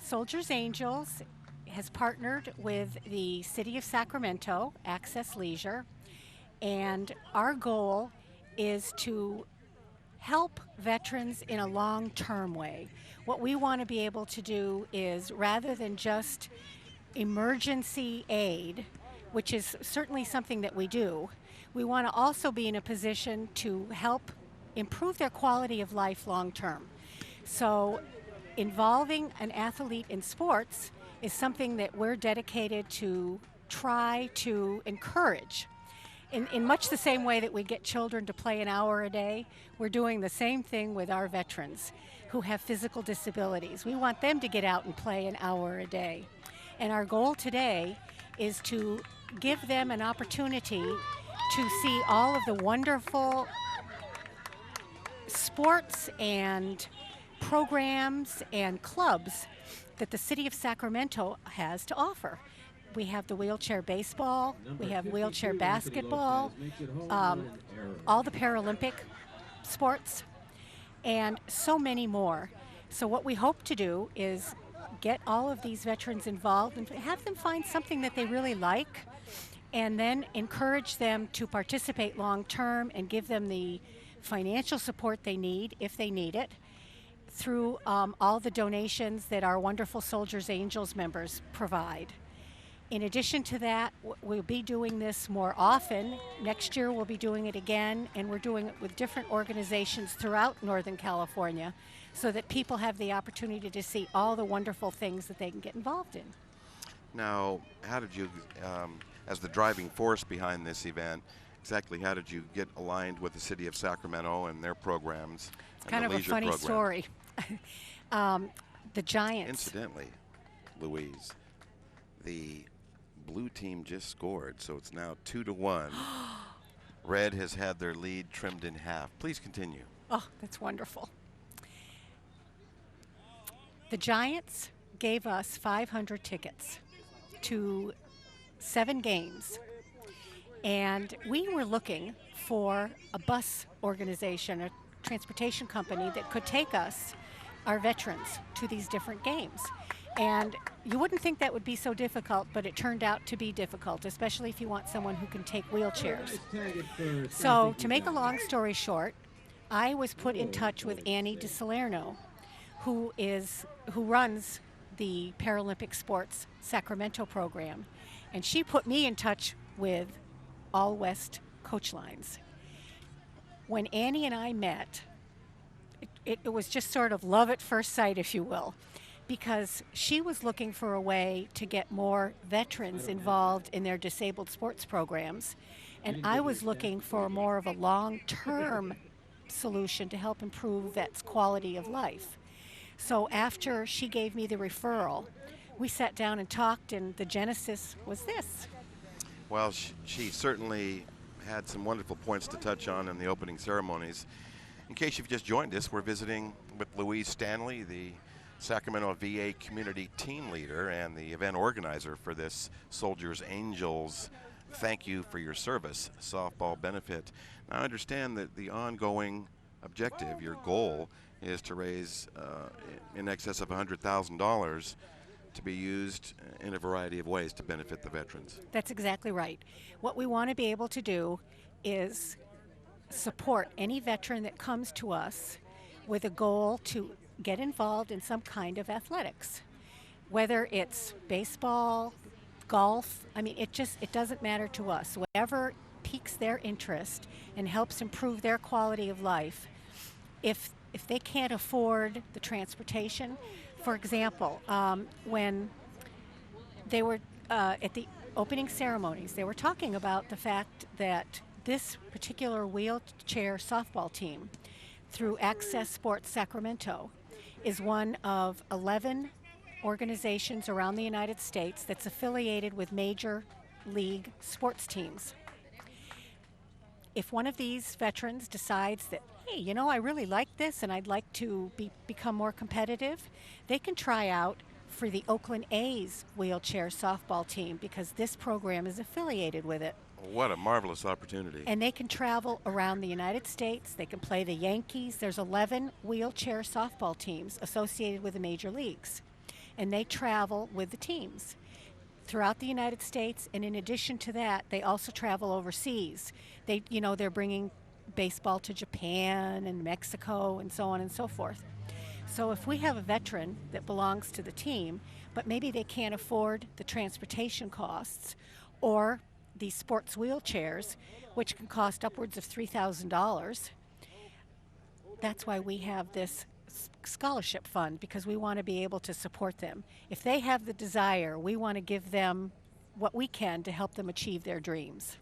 Soldiers Angels has partnered with the City of Sacramento, Access Leisure, and our goal is to help veterans in a long-term way. What we want to be able to do is, rather than just emergency aid, which is certainly something that we do, we want to also be in a position to help improve their quality of life long-term. So involving an athlete in sports is something that we're dedicated to try to encourage. In much the same way that we get children to play an hour a day, we're doing the same thing with our veterans who have physical disabilities. We want them to get out and play an hour a day. And our goal today is to give them an opportunity to see all of the wonderful sports and programs and clubs that the City of Sacramento has to offer. We have the wheelchair baseball, we have wheelchair basketball, all the Paralympic sports, and so many more. So what we hope to do is get all of these veterans involved and have them find something that they really like, and then encourage them to participate long term and give them the financial support they need, if they need it, through all the donations that our wonderful Soldiers Angels members provide. In addition to that, we'll be doing this more often. Next year we'll be doing it again, and we're doing it with different organizations throughout Northern California so that people have the opportunity to see all the wonderful things that they can get involved in. Now, how did you, as the driving force behind this event, exactly how did you get aligned with the City of Sacramento and their programs? It's kind of a funny story. The Giants. Incidentally, Louise, the blue team just scored, so it's now 2-1. Red has had their lead trimmed in half. Please continue. Oh, that's wonderful. The Giants gave us 500 tickets to 7 games, and we were looking for a bus organization, a transportation company that could take us, our veterans, to these different games. And you wouldn't think that would be so difficult, but it turned out to be difficult, especially if you want someone who can take wheelchairs. So to make a long story short, I was put in touch with Annie DeSalerno, who runs the Paralympic Sports Sacramento program, and she put me in touch with All West Coach Lines. When Annie and I met, it was just sort of love at first sight, if you will, because she was looking for a way to get more veterans involved in their disabled sports programs, and I was looking for more of a long-term solution to help improve vets' quality of life. So after she gave me the referral, we sat down and talked, and the genesis was this. Well, she certainly had some wonderful points to touch on in the opening ceremonies. In case you've just joined us, we're visiting with Louise Stanley, the Sacramento VA community team leader and the event organizer for this Soldiers Angels Thank You for Your Service softball benefit. Now, I understand that the ongoing objective, your goal, is to raise in excess of $100,000 to be used in a variety of ways to benefit the veterans. That's exactly right. What we want to be able to do is support any veteran that comes to us with a goal to get involved in some kind of athletics, whether it's baseball, golf. I mean, it doesn't matter to us. Whatever piques their interest and helps improve their quality of life. If they can't afford the transportation, for example, when they were at the opening ceremonies, they were talking about the fact that this particular wheelchair softball team, through Access Sports Sacramento, is one of 11 organizations around the United States that's affiliated with major league sports teams. If one of these veterans decides that, hey, you know, I really like this and I'd like to become more competitive, they can try out for the Oakland A's wheelchair softball team because this program is affiliated with it. What a marvelous opportunity. And they can travel around the United States. They can play the Yankees. There's 11 wheelchair softball teams associated with the major leagues. And they travel with the teams throughout the United States. And in addition to that, they also travel overseas. They're bringing baseball to Japan and Mexico and so on and so forth. So if we have a veteran that belongs to the team, but maybe they can't afford the transportation costs or the sports wheelchairs, which can cost upwards of $3,000, that's why we have this scholarship fund, because we want to be able to support them. If they have the desire, we want to give them what we can to help them achieve their dreams.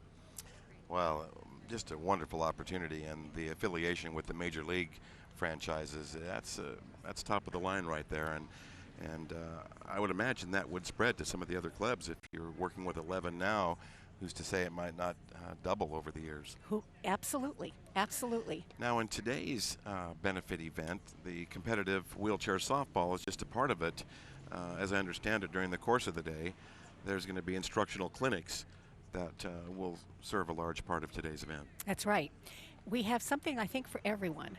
Well, just a wonderful opportunity, and the affiliation with the major league franchises, that's top of the line right there, and I would imagine that would spread to some of the other clubs. If you're working with 11 now, who's to say it might not double over the years? Absolutely. Now, in today's benefit event, the competitive wheelchair softball is just a part of it. As I understand it, during the course of the day, there's going to be instructional clinics that will serve a large part of today's event. That's right. We have something, I think, for everyone.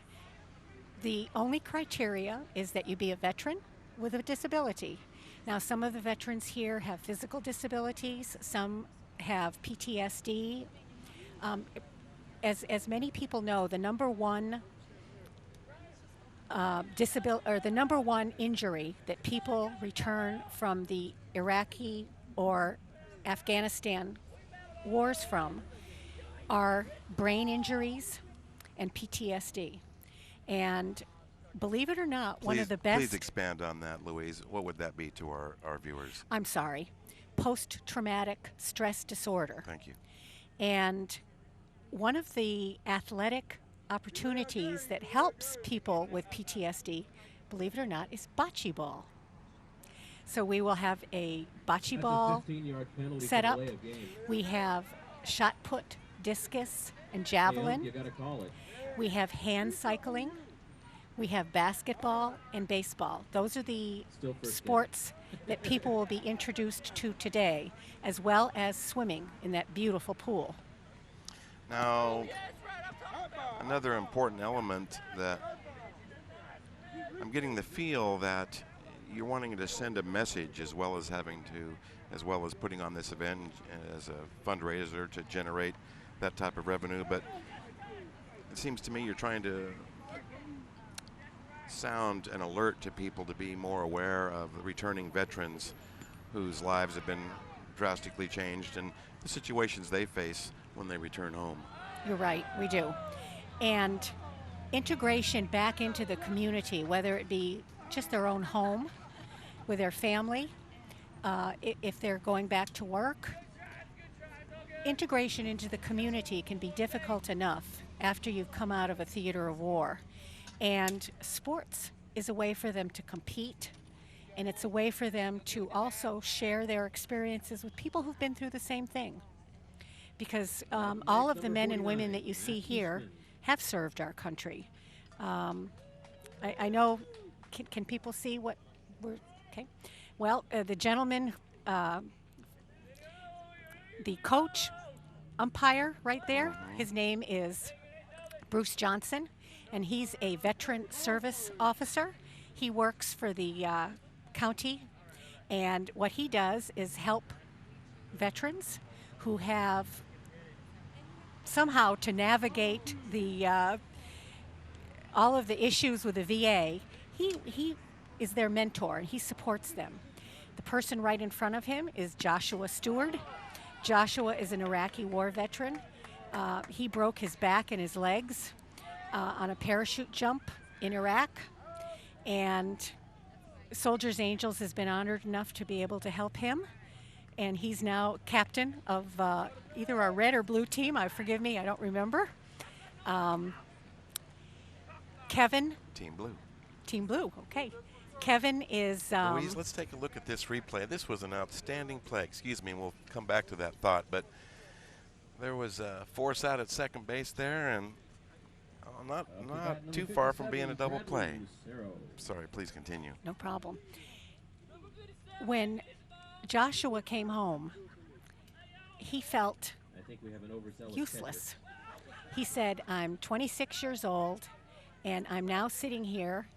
The only criteria is that you be a veteran with a disability. Now, some of the veterans here have physical disabilities, some have PTSD. As many people know, the number one the number one injury that people return from the Iraqi or Afghanistan wars from are brain injuries and PTSD. And believe it or not, one of the best... Please expand on that, Louise. What would that be to our viewers? I'm sorry. Post-traumatic stress disorder. Thank you. And one of the athletic opportunities that helps people with PTSD, believe it or not, is bocce ball. So we will have a bocce ball set up. We have shot put, discus, and javelin. You gotta call it. We have hand cycling. We have basketball and baseball. Those are the sports that people will be introduced to today, as well as swimming in that beautiful pool. Now, another important element that I'm getting the feel that you're wanting to send a message as well as putting on this event as a fundraiser to generate that type of revenue. But it seems to me you're trying to sound an alert to people to be more aware of the returning veterans whose lives have been drastically changed and the situations they face when they return home. You're right, we do. And integration back into the community, whether it be just their own home with their family, if they're going back to work, integration into the community can be difficult enough after you've come out of a theater of war. And sports is a way for them to compete, and it's a way for them to also share their experiences with people who've been through the same thing. because all of the men and women that you see here have served our country. I know, can people see what we're, okay? Well, the gentleman, the coach, umpire right there, his name is Bruce Johnson, and he's a veteran service officer. He works for the county, and what he does is help veterans who have somehow to navigate the all of the issues with the VA. He is their mentor, and he supports them. The person right in front of him is Joshua Stewart. Joshua is an Iraqi war veteran. He broke his back and his legs on a parachute jump in Iraq, and Soldiers Angels has been honored enough to be able to help him, and he's now captain of either our red or blue team. Forgive me, I don't remember. Kevin. Team Blue. Team Blue, okay. Kevin is... Louise, let's take a look at this replay. This was an outstanding play. Excuse me, and we'll come back to that thought, but there was a force out at second base there, and not too far from being a double play. Sorry, please continue. No problem. When Joshua came home, he felt useless. He said, I'm 26 years old, and I'm now sitting here,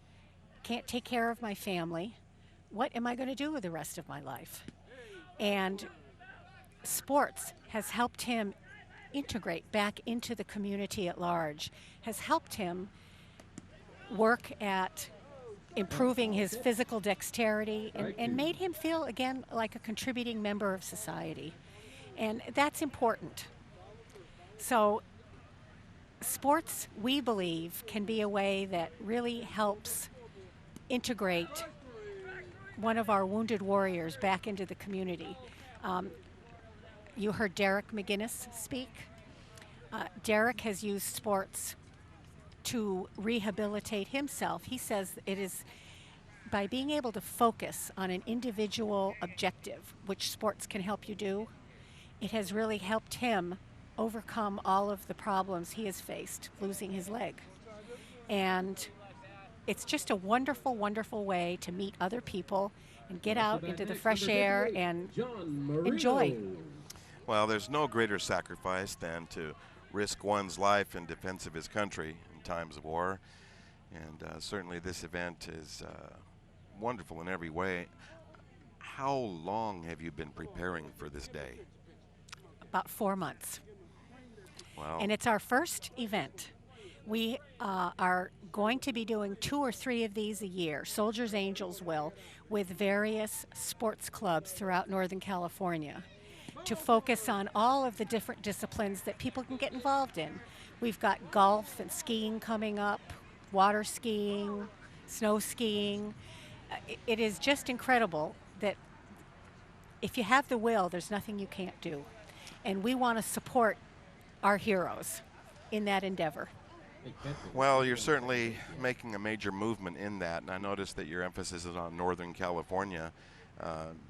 can't take care of my family. What am I going to do with the rest of my life? And sports has helped him integrate back into the community at large, has helped him work at improving his physical dexterity, and made him feel again like a contributing member of society. And that's important. So sports, we believe, can be a way that really helps integrate one of our wounded warriors back into the community. You heard Derek McGinnis speak. Derek has used sports to rehabilitate himself. He says it is by being able to focus on an individual objective, which sports can help you do, it has really helped him overcome all of the problems he has faced, losing his leg. And it's just a wonderful, wonderful way to meet other people and get out into the fresh air and enjoy. Well, there's no greater sacrifice than to risk one's life in defense of his country in times of war. And certainly this event is wonderful in every way. How long have you been preparing for this day? About 4 months. Wow. And it's our first event. We are going to be doing 2 or 3 of these a year. Soldiers Angels will, with various sports clubs throughout Northern California, to focus on all of the different disciplines that people can get involved in. We've got golf and skiing coming up, water skiing, snow skiing. It is just incredible that if you have the will, there's nothing you can't do. And we want to support our heroes in that endeavor. Well, you're certainly making a major movement in that, and I noticed that your emphasis is on Northern California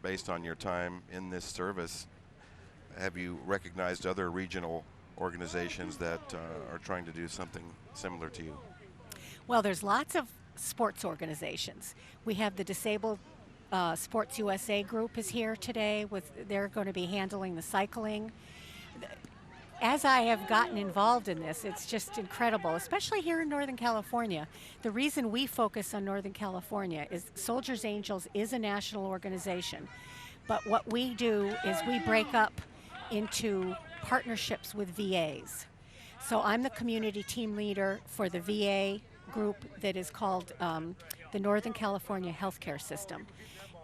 based on your time in this service. Have you recognized other regional organizations that are trying to do something similar to you? Well, there's lots of sports organizations. We have the Disabled Sports USA group is here today. They're going to be handling the cycling. As I have gotten involved in this, it's just incredible, especially here in Northern California. The reason we focus on Northern California is Soldiers Angels is a national organization, but what we do is we break up into partnerships with VAs. So I'm the community team leader for the VA group that is called the Northern California Healthcare System,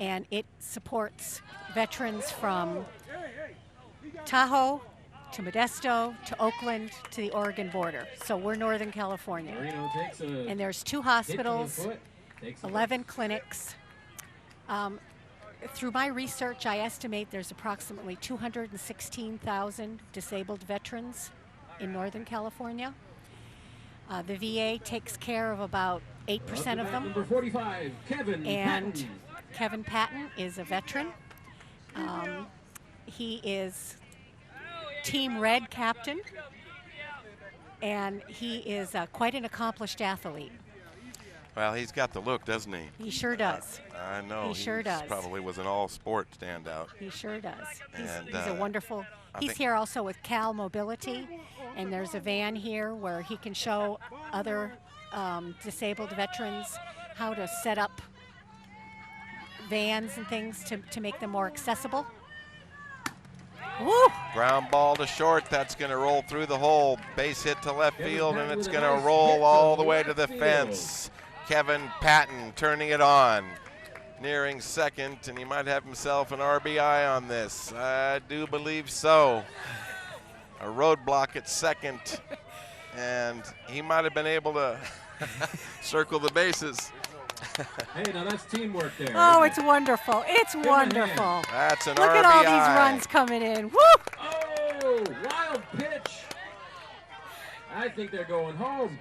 and it supports veterans from Tahoe to Modesto, to Oakland, to the Oregon border. So we're Northern California. And there's 2 hospitals, 11 clinics. Through my research, I estimate there's approximately 216,000 disabled veterans in Northern California. The VA takes care of about 8% of them. Number 45, Kevin and Patton. Kevin Patton is a veteran. He is Team Red captain, and he is quite an accomplished athlete. Well, he's got the look, doesn't he? He sure does. I know. He sure does. Probably was an all-sport standout. He sure does. And, he's a wonderful. He's think- here also with Cal Mobility, and there's a van here where he can show other disabled veterans how to set up vans and things to make them more accessible. Woo! Ground ball to short. That's going to roll through the hole. Base hit to left field, and it's going to roll all the way to the fence. Kevin Patton turning it on. Nearing second, and he might have himself an RBI on this. I do believe so. A roadblock at second, and he might have been able to circle the bases. Hey, now that's teamwork there. Oh, it's wonderful. It's wonderful. That's an Look RBI. at all these runs coming in. Woo! Oh, wild pitch. I think they're going home.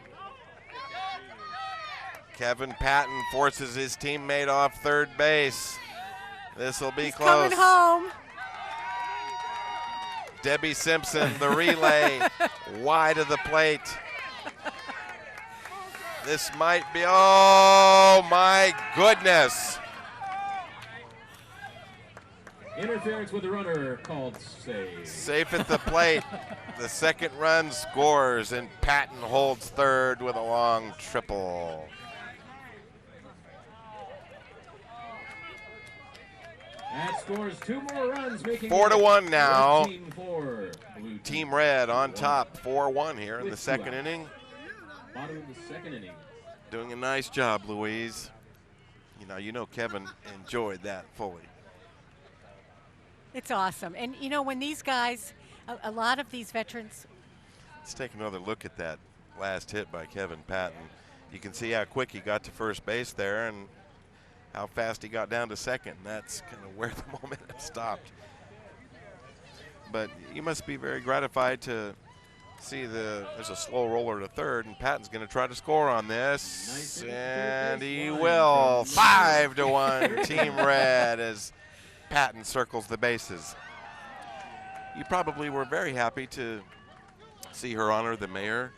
Kevin Patton forces his teammate off third base. This will be He's close. coming home. Debbie Simpson, the relay, wide of the plate. This might be, oh my goodness. Interference with the runner called safe. Safe at the plate. The second run scores, and Patton holds third with a long triple. That scores 2 more runs, making 4-1 it now. 14-4. Blue Team Red on top, 4-1 here in the second inning. Bottom of the second inning. Doing a nice job, Louise. You know Kevin enjoyed that fully. It's awesome. And you know, when these guys, a lot of these veterans. Let's take another look at that last hit by Kevin Patton. You can see how quick he got to first base there and how fast he got down to second. That's kind of where the momentum stopped. But you must be very gratified to see there's a slow roller to third, and Patton's going to try to score on this, and he will. 5-1 Team Red as Patton circles the bases. You probably were very happy to see Her Honor the Mayor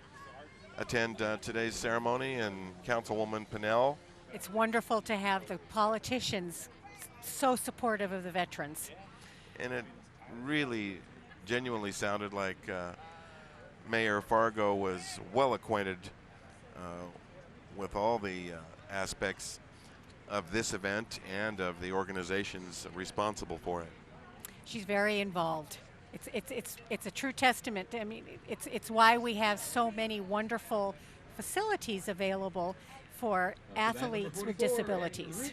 attend today's ceremony, and Councilwoman Pinnell. It's wonderful to have the politicians so supportive of the veterans. And it really genuinely sounded like Mayor Fargo was well acquainted with all the aspects of this event and of the organizations responsible for it. She's very involved. It's a true testament. I mean, it's why we have so many wonderful facilities available for athletes with disabilities.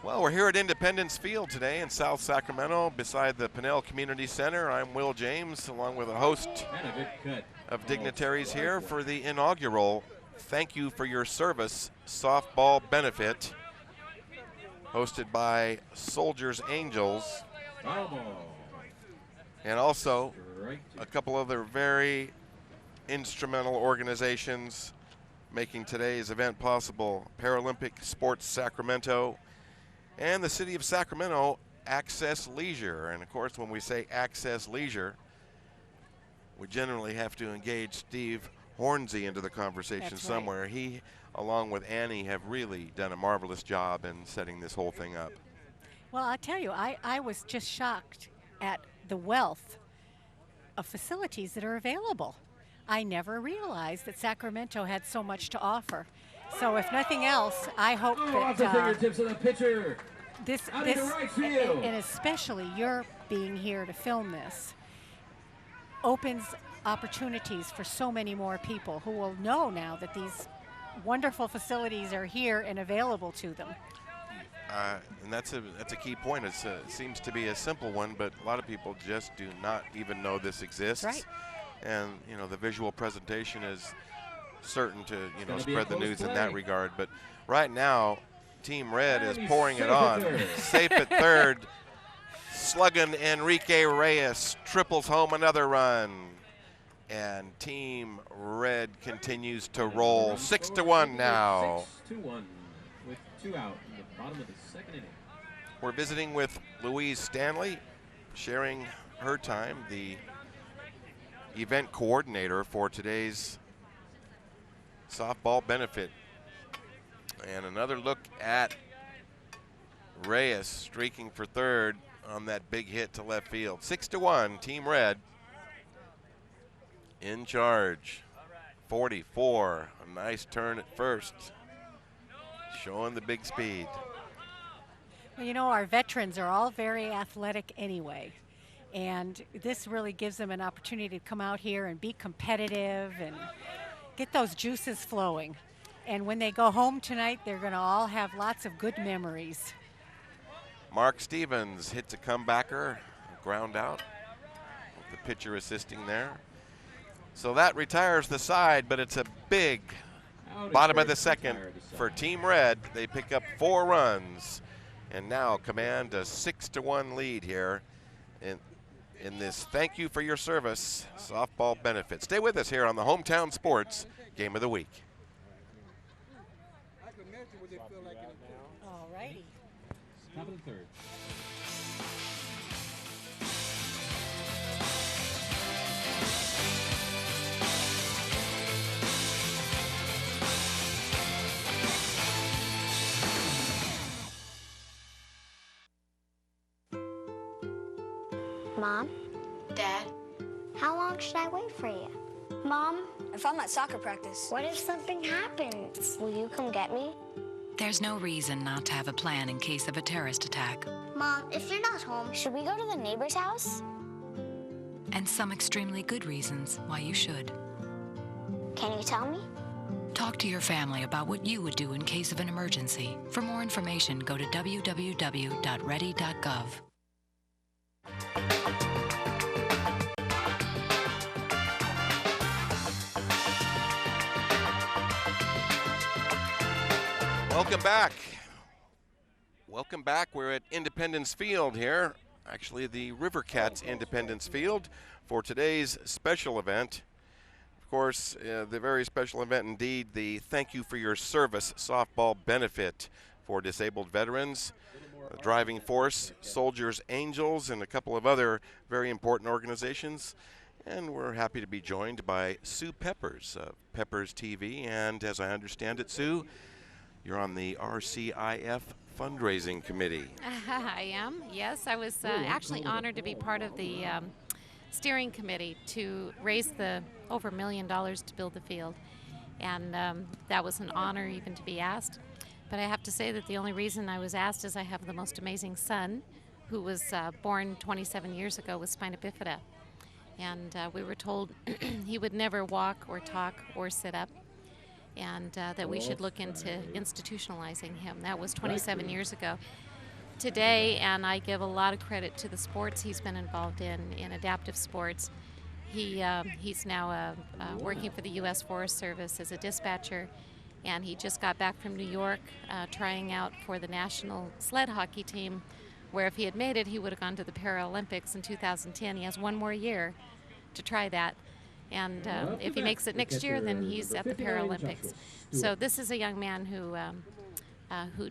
Well, we're here at Independence Field today in South Sacramento beside the Pinnell Community Center. I'm Will James, along with a host of dignitaries here for the inaugural Thank You for Your Service softball benefit, hosted by Soldiers Angels, and also a couple other very instrumental organizations making today's event possible. Paralympic Sports Sacramento and the City of Sacramento Access Leisure. And of course, when we say Access Leisure, we generally have to engage Steve Hornsey into the conversation. That's somewhere. Right. He, along with Annie, have really done a marvelous job in setting this whole thing up. Well, I'll tell you, I was just shocked at the wealth of facilities that are available. I never realized that Sacramento had so much to offer. So if nothing else, I hope Off the fingertips of the pitcher. this Out into right field. and especially your being here to film this opens opportunities for so many more people who will know now that these wonderful facilities are here and available to them. And that's a key point. It seems to be a simple one, but a lot of people just do not even know this exists. Right. And the visual presentation is certain to gonna be spread a the close news in play. that regard. But right now, Team Red And is he's pouring it safe on. at third. Safe at third. Slugging Enrique Reyes triples home another run. And Team Red continues to roll. 6-1 now. 6-1 with 2 out in the bottom of the second inning. We're visiting with Louise Stanley, sharing her time, the event coordinator for today's softball benefit. And another look at Reyes streaking for third on that big hit to left field. 6-1, Team Red in charge. 44, a nice turn at first, showing the big speed. Well, you know, our veterans are all very athletic anyway, and this really gives them an opportunity to come out here and be competitive and get those juices flowing. And when they go home tonight, they're going to all have lots of good memories. Mark Stevens hits a comebacker, ground out, with the pitcher assisting there. So that retires the side, but it's a big bottom of the second for Team Red. They pick up 4 runs and now command a 6-1 lead here in this Thank You for Your Service softball benefit. Stay with us here on the Hometown Sports Game of the Week. All righty. Top of the third. Mom? Dad? How long should I wait for you? Mom? If I'm at soccer practice. What if something happens? Will you come get me? There's no reason not to have a plan in case of a terrorist attack. Mom, if you're not home, should we go to the neighbor's house? And some extremely good reasons why you should. Can you tell me? Talk to your family about what you would do in case of an emergency. For more information, go to www.ready.gov. Welcome back. Welcome back. We're at Independence Field here, actually the River Cats Independence Field, for today's special event. Of course, the very special event indeed, the Thank You for Your Service softball benefit for disabled veterans. Driving Force, Soldiers Angels, and a couple of other very important organizations. And we're happy to be joined by Sue Peppers of Peppers TV. And as I understand it, Sue, you're on the RCIF fundraising committee. I am, yes. I was actually honored to be part of the steering committee to raise the over $1 million to build the field. And that was an honor even to be asked. But I have to say that the only reason I was asked is I have the most amazing son who was born 27 years ago with spina bifida. And we were told he would never walk or talk or sit up, and that we should look into institutionalizing him. That was 27 years ago. Today, and I give a lot of credit to the sports he's been involved in adaptive sports. He's now working for the U.S. Forest Service as a dispatcher, and he just got back from New York trying out for the national sled hockey team, where if he had made it, he would have gone to the Paralympics in 2010. He has one more year to try that. And if he makes it next year, then he's at the Paralympics. So this is a young man who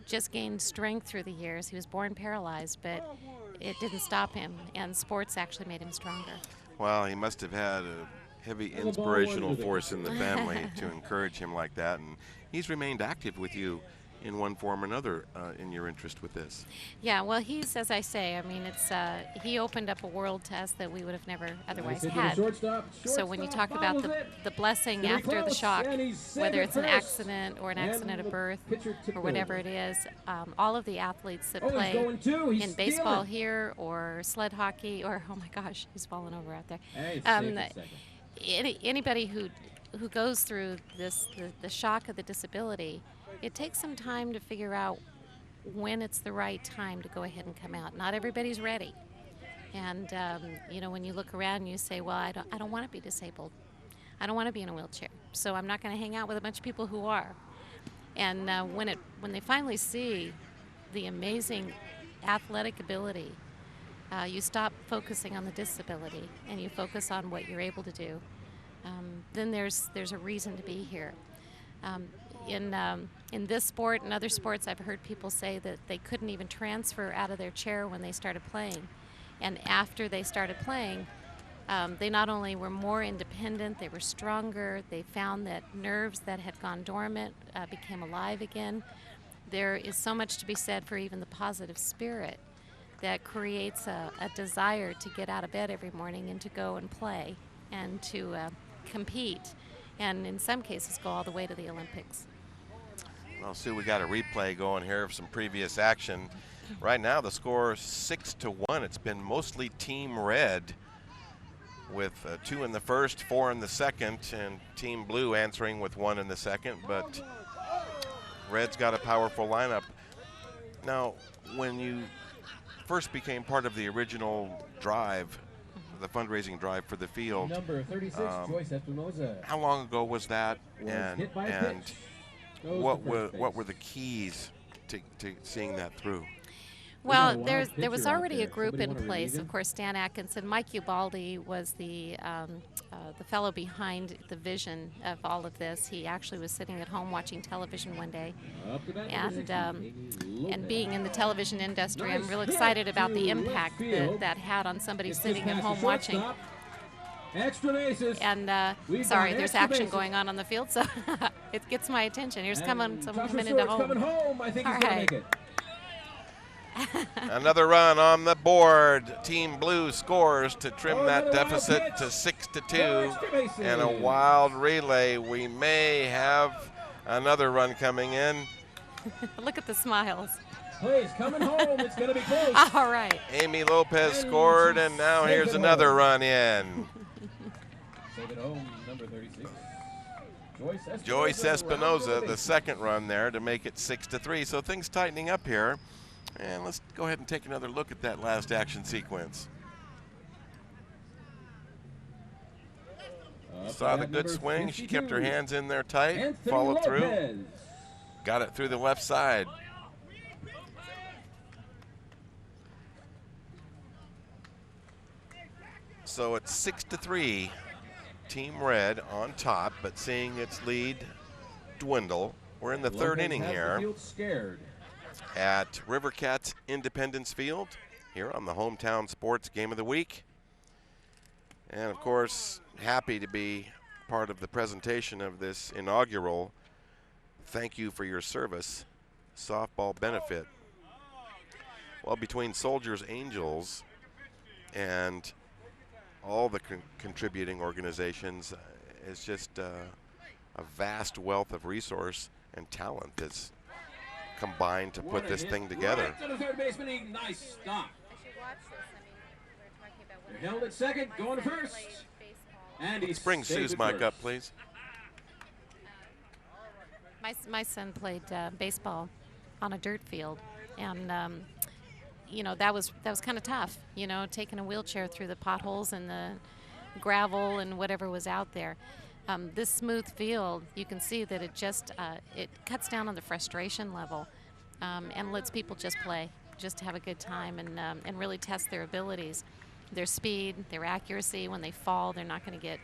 just gained strength through the years. He was born paralyzed, but it didn't stop him, and sports actually made him stronger. Well, he must have had a heavy inspirational force in the family to encourage him like that, and he's remained active with you in one form or another in your interest with this. Yeah, well, he's, as I say, I mean, it's he opened up a world to us that we would have never otherwise had. So when you talk about the blessing after the shock, whether it's an accident or an accident of birth or whatever it is, all of the athletes that play in baseball here or sled hockey or, oh my gosh, he's falling over out there. Anybody who goes through this, the shock of the disability, it takes some time to figure out when it's the right time to go ahead and come out. Not everybody's ready. And, you know, when you look around and you say, well, I don't want to be disabled. I don't want to be in a wheelchair. So I'm not going to hang out with a bunch of people who are. And when they finally see the amazing athletic ability, you stop focusing on the disability and you focus on what you're able to do. Then there's a reason to be here. In this sport and other sports, I've heard people say that they couldn't even transfer out of their chair when they started playing. And after they started playing, they not only were more independent, they were stronger. They found that nerves that had gone dormant became alive again. There is so much to be said for even the positive spirit that creates a desire to get out of bed every morning and to go and play and to compete, and in some cases go all the way to the Olympics. Well, Sue, we got a replay going here of some previous action. Right now the score is 6-1. It's been mostly Team Red with 2 in the first, 4 in the second, and Team Blue answering with 1 in the second, but Red's got a powerful lineup. Now, when you first became part of the original drive, the fundraising drive for the field, Number 36, Joyce Espinoza. how long ago was that, and hit by a pitch. what were the keys to seeing that through? Well, there was already a group in place. Of course, Stan Atkinson, Mike Ubaldi was the fellow behind the vision of all of this. He actually was sitting at home watching television one day, and being in the television industry, I'm real excited about the impact that had on somebody sitting at home watching. Extra bases. And sorry, there's action going on the field, so it gets my attention. Here's someone coming into home. Coming home. I think he's going to make it. Another run on the board. Team Blue scores to trim that deficit to 6-2. And a wild relay. We may have another run coming in. Look at the smiles. Please, coming home. It's going to be close. All right. Amy Lopez scored, and now here's another run in. Save it home, number 36. Joyce Espinoza, the second run there to make it 6-3. So things tightening up here. And let's go ahead and take another look at that last action sequence. Saw the good swing. She kept her hands in there tight, followed through, got it through the left side. So it's 6-3. Team Red on top, but seeing its lead dwindle. We're in the third inning here at River Cats Independence Field here on the Hometown Sports Game of the Week. And of course, happy to be part of the presentation of this inaugural Thank You for Your Service softball benefit. Well, between Soldiers Angels and all the contributing organizations, it's just a vast wealth of resource and talent that's combined to put this thing together. Right to the third baseman, nice stop. They're held at second, going to first. And Let's bring Sue's mic up, please. My son played baseball on a dirt field, and you know, that was kind of tough. You know, taking a wheelchair through the potholes and the gravel and whatever was out there. This smooth field, you can see that it just it cuts down on the frustration level and lets people just play, just have a good time and really test their abilities, their speed, their accuracy. When they fall, they're not going to get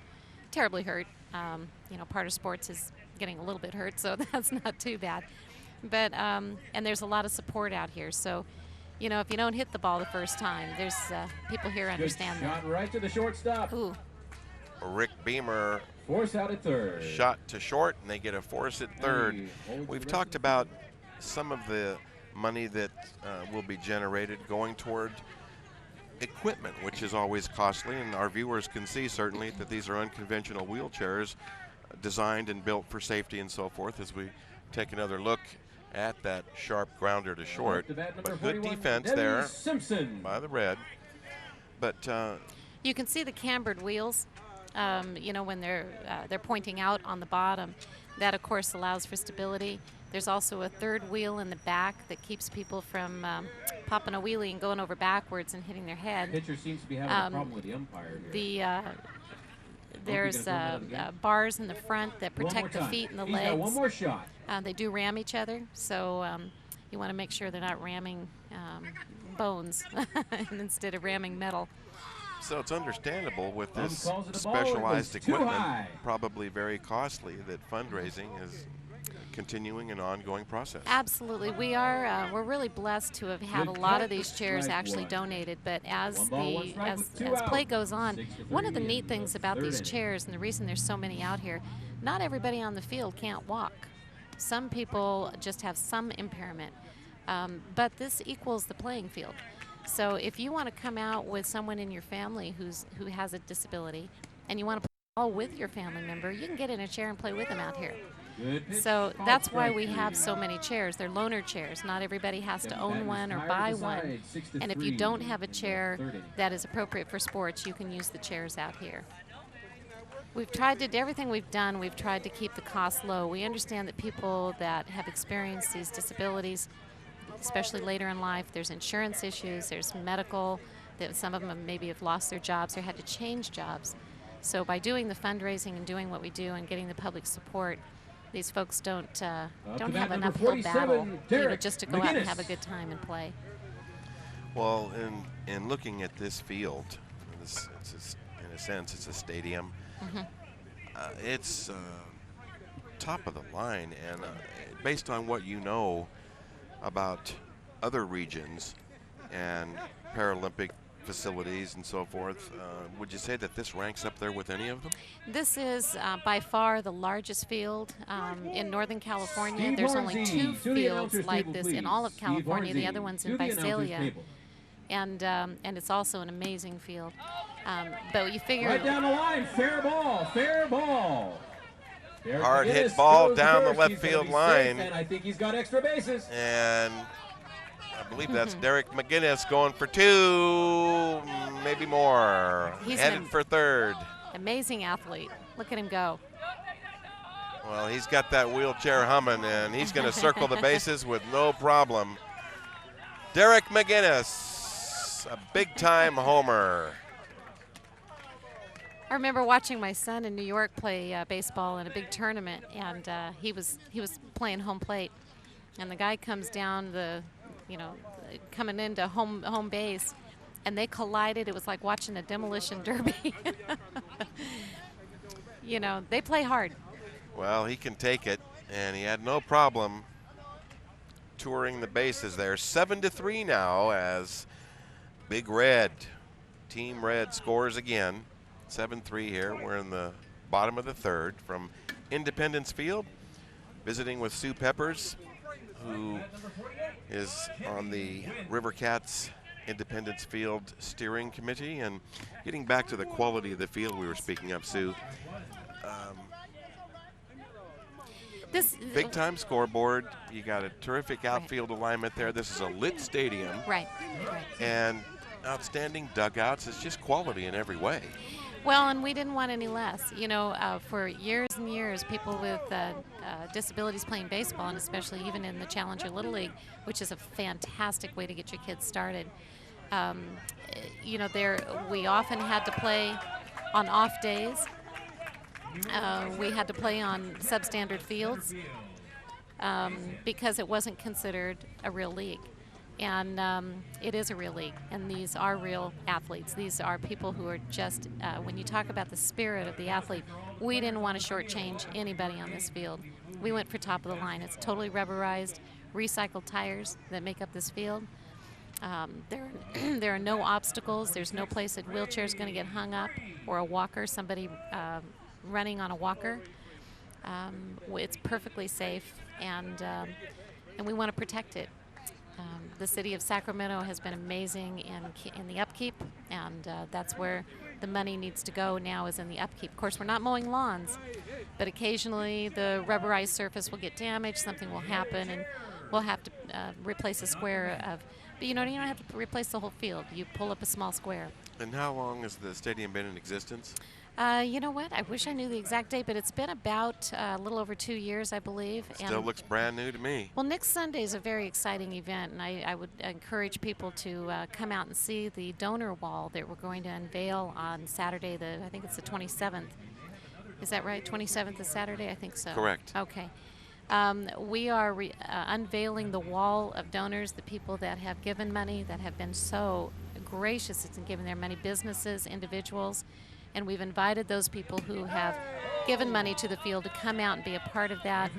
terribly hurt. You know, part of sports is getting a little bit hurt, so that's not too bad. But and there's a lot of support out here, so you know, if you don't hit the ball the first time, there's people here understand that. Shot right to the shortstop. Ooh. Rick Beamer force out at third. Shot to short, and they get a force at third. We've talked about some of the money that will be generated going toward equipment, which is always costly, and our viewers can see certainly that these are unconventional wheelchairs designed and built for safety and so forth as we take another look at that sharp grounder to short. But good defense there by the Red. But you can see the cambered wheels. You know, when they're pointing out on the bottom, that of course allows for stability. There's also a third wheel in the back that keeps people from popping a wheelie and going over backwards and hitting their head. Pitcher seems to be having a problem with the umpire here. There's bars in the front that protect the feet and the legs. Got one more shot. They do ram each other, so you want to make sure they're not ramming bones instead of ramming metal. So it's understandable with this specialized equipment, probably very costly, that fundraising is continuing and ongoing process. Absolutely, we are. We're really blessed to have had a lot of these chairs actually donated. But as play goes on, one of the neat things about these chairs, and the reason there's so many out here, not everybody on the field can't walk. Some people just have some impairment, but this equals the playing field. So if you want to come out with someone in your family who has a disability, and you want to play ball with your family member, you can get in a chair and play with them out here. So that's why we have so many chairs. They're loaner chairs. Not everybody has to own one or buy one. And if you don't have a chair that is appropriate for sports, you can use the chairs out here. We've tried to do everything we've done. We've tried to keep the costs low. We understand that people that have experienced these disabilities, especially later in life, there's insurance issues, there's medical, that some of them maybe have lost their jobs or had to change jobs. So by doing the fundraising and doing what we do and getting the public support, these folks don't have an uphill battle, just to go out and have a good time and play. Well, in looking at this field, in a sense, it's a stadium. It's top of the line, and based on what you know about other regions and Paralympic facilities and so forth, would you say that this ranks up there with any of them? This is by far the largest field in Northern California. There's only 2 fields like this in all of California. The other one's in Visalia. And it's also an amazing field. But you figure... Right down the line, fair ball, fair ball. Hard hit ball down the left field line. And I think he's got extra bases. And I believe that's Derek McGinnis going for 2, maybe more. He's headed for 3rd. Amazing athlete. Look at him go. Well, he's got that wheelchair humming, and he's going to circle the bases with no problem. Derek McGinnis, a big-time homer. I remember watching my son in New York play baseball in a big tournament, and he was playing home plate, and the guy comes down coming into home base, and they collided. It was like watching a demolition derby. They play hard. Well, he can take it, and he had no problem touring the bases there. 7-3 now as Big Red, Team Red scores again. 7-3 here. We're in the bottom of the 3rd from Independence Field, visiting with Sue Peppers, who is on the River Cats Independence Field Steering Committee. And getting back to the quality of the field we were speaking of, Sue, this big-time scoreboard. You got a terrific outfield alignment there. This is a lit stadium. Right. And outstanding dugouts. It's just quality in every way. Well, and we didn't want any less. For years and years, people with disabilities playing baseball, and especially even in the Challenger Little League, which is a fantastic way to get your kids started. We often had to play on off days. We had to play on substandard fields because it wasn't considered a real league. And it is a real league, and these are real athletes. These are people who are just, when you talk about the spirit of the athlete, we didn't want to shortchange anybody on this field. We went for top of the line. It's totally rubberized, recycled tires that make up this field. There are no obstacles. There's no place a wheelchair is going to get hung up, or a walker, somebody running on a walker. It's perfectly safe, and we want to protect it. The city of Sacramento has been amazing in the upkeep, and that's where the money needs to go now, is in the upkeep. Of course, we're not mowing lawns, but occasionally the rubberized surface will get damaged, something will happen, and we'll have to replace a square of, but you don't have to replace the whole field. You pull up a small square. And how long has the stadium been in existence? You know what? I wish I knew the exact date, but it's been about a little over 2 years, I believe. Still looks brand new to me. Well, next Sunday is a very exciting event, and I would encourage people to come out and see the donor wall that we're going to unveil on Saturday. I think it's the 27th. Is that right? 27th is Saturday? I think so. Correct. Okay. We are unveiling the wall of donors, the people that have given money, that have been so gracious in giving their money, businesses, individuals. And we've invited those people who have given money to the field to come out and be a part of that.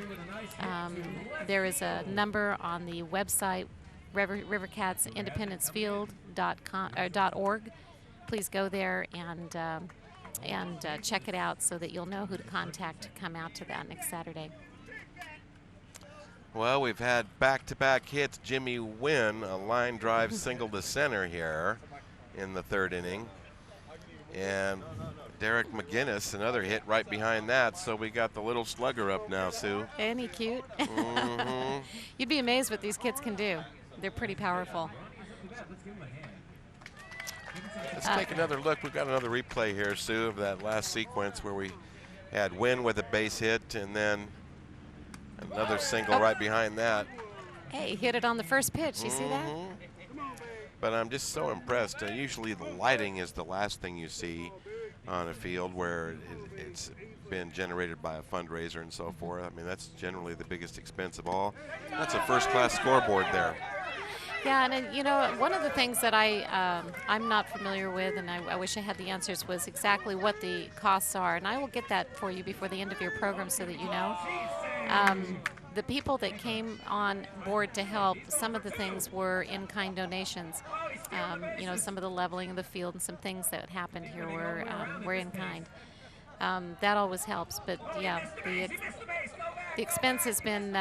There is a number on the website, rivercatsindependencefield.org. Please go there and check it out so that you'll know who to contact to come out to that next Saturday. Well, we've had back-to-back hits. Jimmy Wynn, a line drive single to center here in the third inning. And Derek McGinnis, another hit right behind that. So we got the little slugger up now, Sue. Isn't he cute? Mm-hmm. You'd be amazed what these kids can do. They're pretty powerful. Let's take another look. We've got another replay here, Sue, of that last sequence where we had Wynn with a base hit and then another single right behind that. Hey, he hit it on the first pitch. You see that? But I'm just so impressed. Usually the lighting is the last thing you see on a field where it's been generated by a fundraiser and so forth. I mean, that's generally the biggest expense of all. That's a first-class scoreboard there. Yeah, and you know, one of the things that I'm not familiar with, and I wish I had the answers, was exactly what the costs are. And I will get that for you before the end of your program so that you know. The people that came on board to help, some of the things were in-kind donations. You know, some of the leveling of the field and some things that happened here were in kind. That always helps, but yeah, the expense has been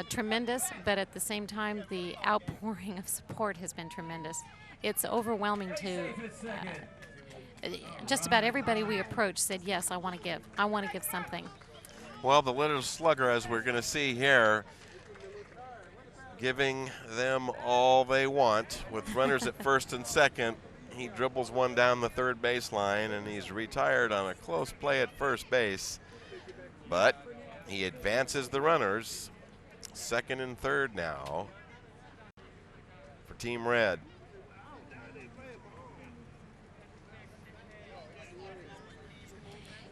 tremendous, but at the same time, the outpouring of support has been tremendous. It's overwhelming to just about everybody we approached said, yes, I want to give. I want to give something. Well, the little slugger, as we're going to see here, giving them all they want. With runners at first and second, he dribbles one down the third baseline, and he's retired on a close play at first base. But he advances the runners, second and third now for Team Red.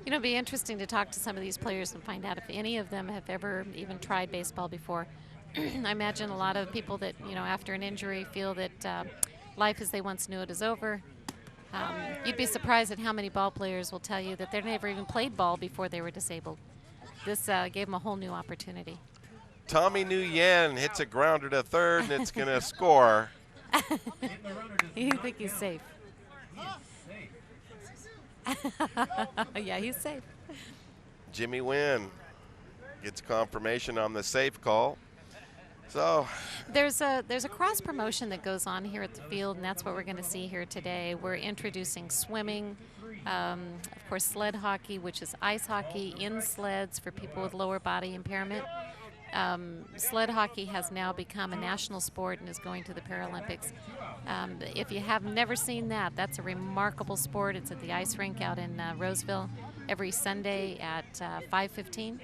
You know, it'd be interesting to talk to some of these players and find out if any of them have ever even tried baseball before. I imagine a lot of people that, you know, after an injury feel that life as they once knew it is over. You'd be surprised at how many ball players will tell you that they've never even played ball before they were disabled. This gave them a whole new opportunity. Tommy Nguyen hits a grounder to third, and it's going to score. You think he's safe? Yeah, he's safe. Jimmy Wynn gets confirmation on the safe call. So there's a cross promotion that goes on here at the field, and that's what we're going to see here today. We're introducing swimming, of course sled hockey, which is ice hockey in sleds for people with lower body impairment. Sled hockey has now become a national sport and is going to the Paralympics. If you have never seen that, that's a remarkable sport. It's at the ice rink out in Roseville every Sunday at 5:15.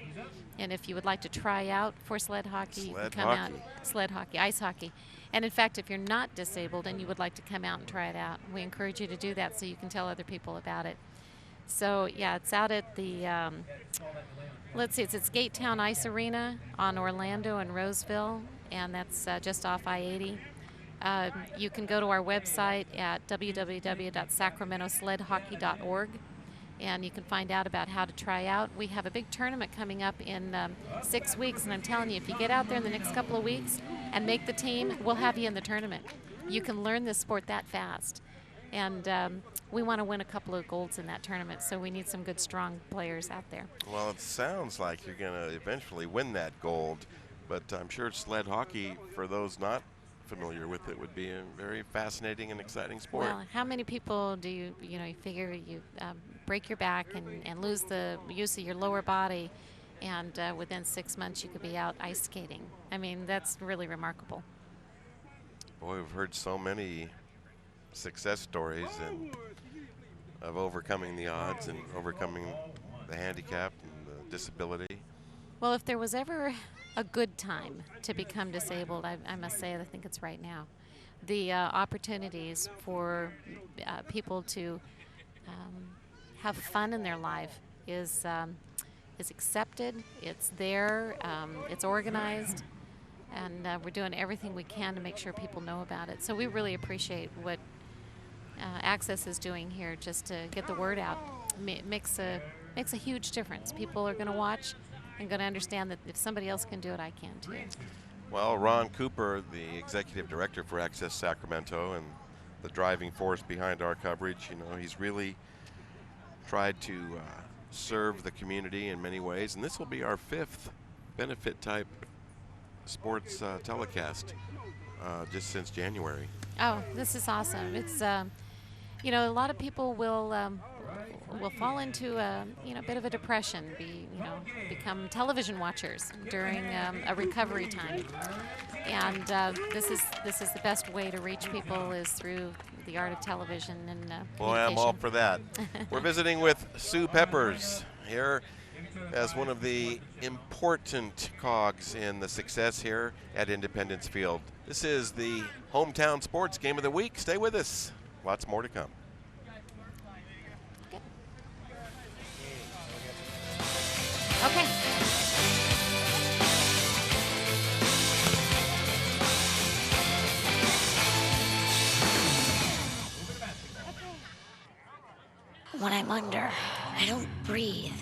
And if you would like to try out for sled hockey, you can come out. Sled hockey, ice hockey. And in fact, if you're not disabled and you would like to come out and try it out, we encourage you to do that so you can tell other people about it. So yeah, it's out at the, let's see, it's at Gatetown Ice Arena on Orlando and Roseville, and that's just off I-80. You can go to our website at www.sacramentosledhockey.org, and you can find out about how to try out. We have a big tournament coming up in 6 weeks, and I'm telling you, if you get out there in the next couple of weeks and make the team, we'll have you in the tournament. You can learn this sport that fast. And we want to win a couple of golds in that tournament, so we need some good, strong players out there. Well, it sounds like you're going to eventually win that gold, but I'm sure sled hockey, for those not familiar with it, would be a very fascinating and exciting sport. Well, how many people do you figure you break your back and lose the use of your lower body, and within 6 months you could be out ice skating? I mean, that's really remarkable. Boy, we've heard so many success stories and of overcoming the odds and overcoming the handicap and the disability. Well, if there was ever a good time to become disabled, I must say I think it's right now. The opportunities for people to have fun in their life is accepted. It's there. It's organized. And we're doing everything we can to make sure people know about it. So we really appreciate what Access is doing here just to get the word out makes a huge difference. People are going to watch and going to understand that if somebody else can do it, I can too. Well, Ron Cooper, the executive director for Access Sacramento and the driving force behind our coverage, he's really tried to serve the community in many ways, and this will be our 5th benefit type sports telecast just since January. Oh, this is awesome. It's a lot of people will fall into a bit of a depression, become television watchers during a recovery time, and this is the best way to reach people is through the art of television and Boy, I'm all for that. We're visiting with Sue Peppers here as one of the important cogs in the success here at Independence Field. This is the hometown sports game of the week. Stay with us. Lots more to come. Okay. When I'm under, I don't breathe.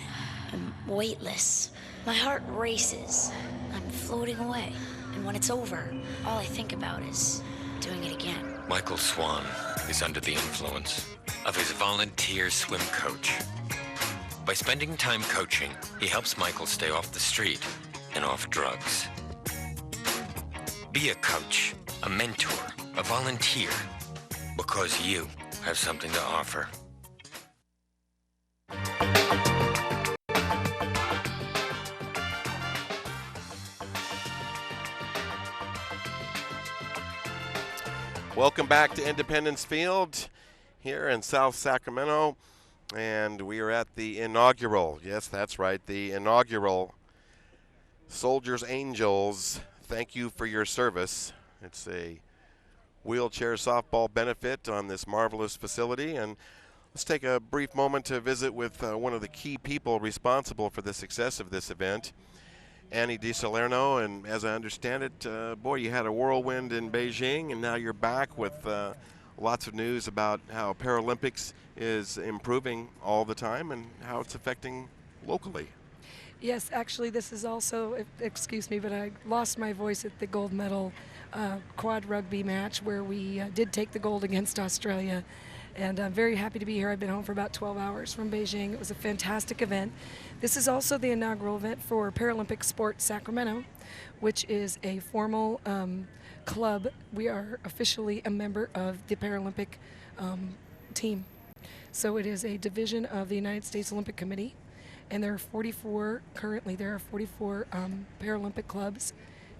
I'm weightless. My heart races. I'm floating away. And when it's over, all I think about is doing it again. Michael Swan is under the influence of his volunteer swim coach. By spending time coaching, he helps Michael stay off the street and off drugs. Be a coach, a mentor, a volunteer, because you have something to offer. Welcome back to Independence Field here in South Sacramento, and we are at the inaugural, yes, that's right, the inaugural Soldiers Angels Thank You for Your Service. It's a wheelchair softball benefit on this marvelous facility, and let's take a brief moment to visit with one of the key people responsible for the success of this event, Annie DiSalerno. And as I understand it, boy, you had a whirlwind in Beijing, and now you're back with lots of news about how Paralympics is improving all the time and how it's affecting locally. Yes, actually, this is also, excuse me, but I lost my voice at the gold medal quad rugby match where we did take the gold against Australia. And I'm very happy to be here. I've been home for about 12 hours from Beijing. It was a fantastic event. This is also the inaugural event for Paralympic Sport Sacramento, which is a formal club. We are officially a member of the Paralympic team. So it is a division of the United States Olympic Committee. And there are 44, currently there are 44 Paralympic clubs,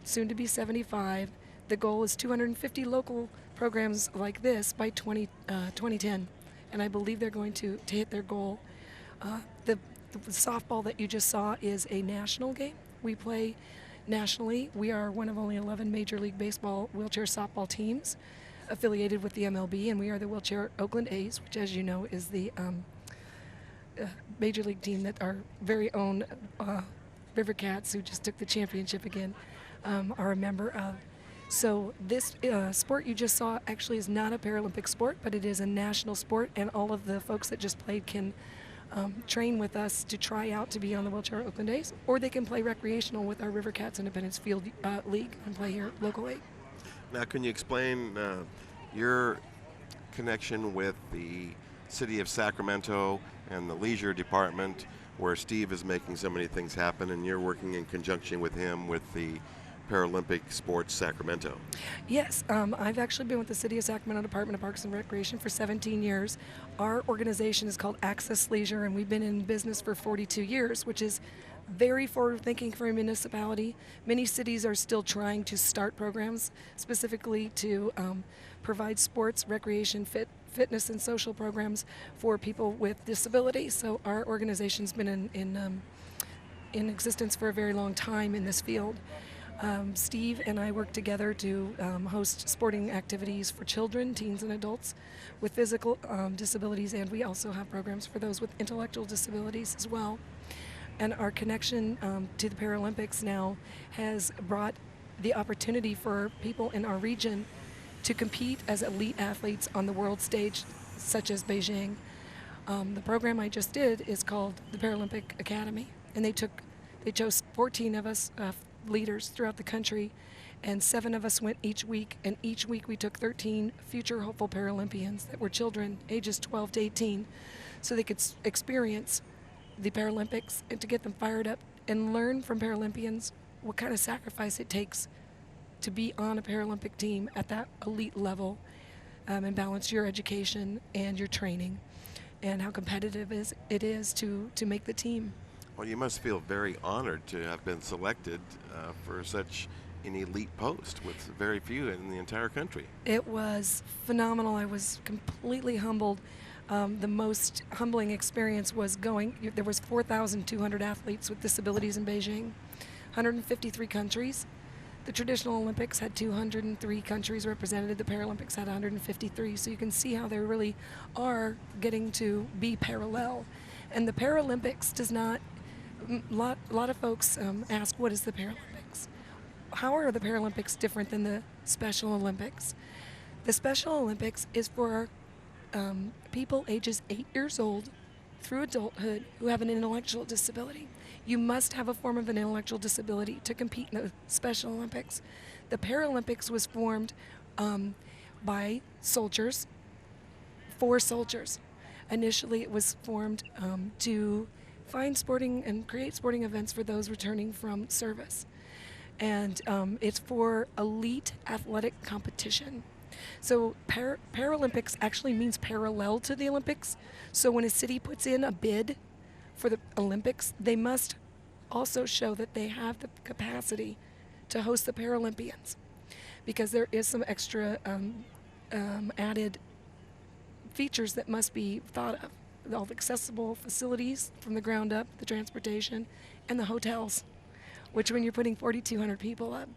soon to be 75. The goal is 250 local programs like this by 2010, and I believe they're going to hit their goal. The softball that you just saw is a national game. We play nationally. We are one of only 11 Major League Baseball wheelchair softball teams affiliated with the MLB, and we are the Wheelchair Oakland A's, which, as you know, is the Major League team that our very own River Cats, who just took the championship again, are a member of. So this sport you just saw actually is not a Paralympic sport, but it is a national sport, and all of the folks that just played can train with us to try out to be on the Wheelchair Oakland A's, or they can play recreational with our River Cats Independence Field League and play here locally. Now, can you explain your connection with the City of Sacramento and the Leisure Department, where Steve is making so many things happen, and you're working in conjunction with him with the Paralympic Sports Sacramento? Yes, I've actually been with the City of Sacramento Department of Parks and Recreation for 17 years. Our organization is called Access Leisure, and we've been in business for 42 years, which is very forward-thinking for a municipality. Many cities are still trying to start programs specifically to provide sports, recreation, fitness, and social programs for people with disabilities. So our organization's been in existence for a very long time in this field. Steve and I work together to host sporting activities for children, teens, and adults with physical disabilities, and we also have programs for those with intellectual disabilities as well. And our connection to the Paralympics now has brought the opportunity for people in our region to compete as elite athletes on the world stage. such as Beijing. The program I just did is called the Paralympic Academy, and they chose 14 of us leaders throughout the country, and 7 of us went each week, and each week we took 13 future hopeful Paralympians that were children ages 12 to 18, so they could experience the Paralympics and to get them fired up and learn from Paralympians what kind of sacrifice it takes to be on a Paralympic team at that elite level, and balance your education and your training, and how competitive it is to make the team. Well, you must feel very honored to have been selected for such an elite post with very few in the entire country. It was phenomenal. I was completely humbled. The most humbling experience was there was 4,200 athletes with disabilities in Beijing, 153 countries. The traditional Olympics had 203 countries represented. The Paralympics had 153. So you can see how they really are getting to be parallel. And the Paralympics does not, a lot of folks ask, what is the Paralympics? How are the Paralympics different than the Special Olympics? The Special Olympics is for people ages 8 years old through adulthood who have an intellectual disability. You must have a form of an intellectual disability to compete in the Special Olympics. The Paralympics was formed by soldiers, for soldiers. Initially it was formed to find sporting and create sporting events for those returning from service. And it's for elite athletic competition. So Paralympics actually means parallel to the Olympics. So when a city puts in a bid for the Olympics, they must also show that they have the capacity to host the Paralympians, because there is some extra added features that must be thought of. All the accessible facilities from the ground up, the transportation, and the hotels, which when you're putting 4,200 people up,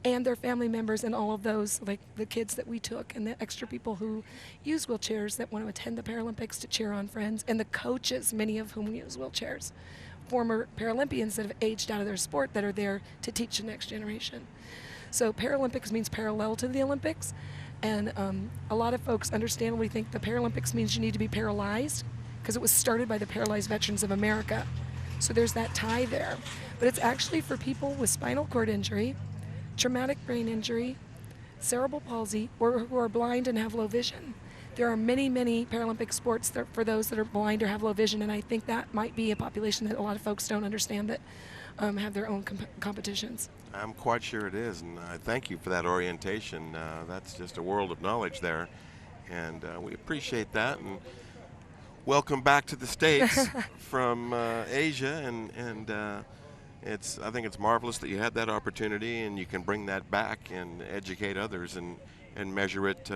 and their family members and all of those, like the kids that we took and the extra people who use wheelchairs that want to attend the Paralympics to cheer on friends, and the coaches, many of whom use wheelchairs, former Paralympians that have aged out of their sport that are there to teach the next generation. So Paralympics means parallel to the Olympics, and a lot of folks understandably think the Paralympics means you need to be paralyzed, because it was started by the Paralyzed Veterans of America. So there's that tie there. But it's actually for people with spinal cord injury, traumatic brain injury, cerebral palsy, or who are blind and have low vision. There are many, many Paralympic sports for those that are blind or have low vision, and I think that might be a population that a lot of folks don't understand that have their own competitions. I'm quite sure it is, and I thank you for that orientation. That's just a world of knowledge there, and we appreciate that. And welcome back to the States from Asia, and I think it's marvelous that you had that opportunity, and you can bring that back and educate others and measure it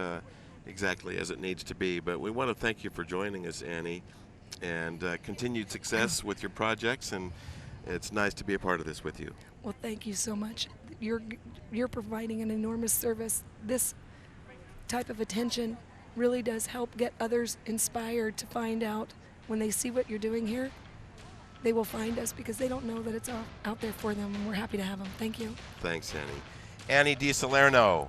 exactly as it needs to be. But we want to thank you for joining us, Annie, and continued success with your projects, and it's nice to be a part of this with you. Well, thank you so much. You're providing an enormous service. This type of attention really does help get others inspired to find out when they see what you're doing here. They will find us because they don't know that it's out there for them, and we're happy to have them. Thank you. Thanks, Annie. Annie DiSalerno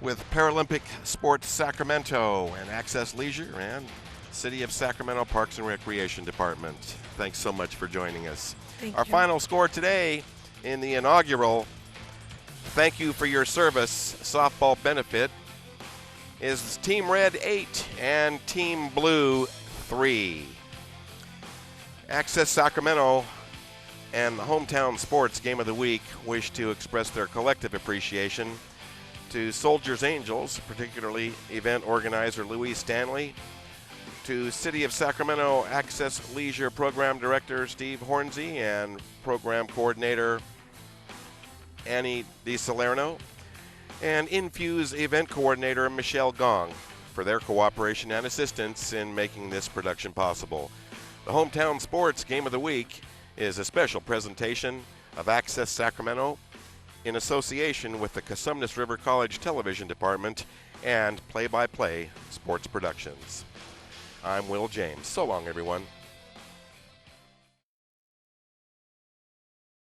with Paralympic Sports Sacramento and Access Leisure and City of Sacramento Parks and Recreation Department. Thanks so much for joining us. Our final score today in the inaugural Thank You for Your Service softball benefit is Team Red 8 and Team Blue 3. Access Sacramento and the Hometown Sports Game of the Week wish to express their collective appreciation to Soldiers Angels, particularly event organizer Louise Stanley, to City of Sacramento Access Leisure Program Director Steve Hornsey and Program Coordinator Annie DiSalerno, and Infuse Event Coordinator Michelle Gong for their cooperation and assistance in making this production possible. The Hometown Sports Game of the Week is a special presentation of Access Sacramento in association with the Cosumnes River College Television Department and Play-by-Play Sports Productions. I'm Will James. So long, everyone.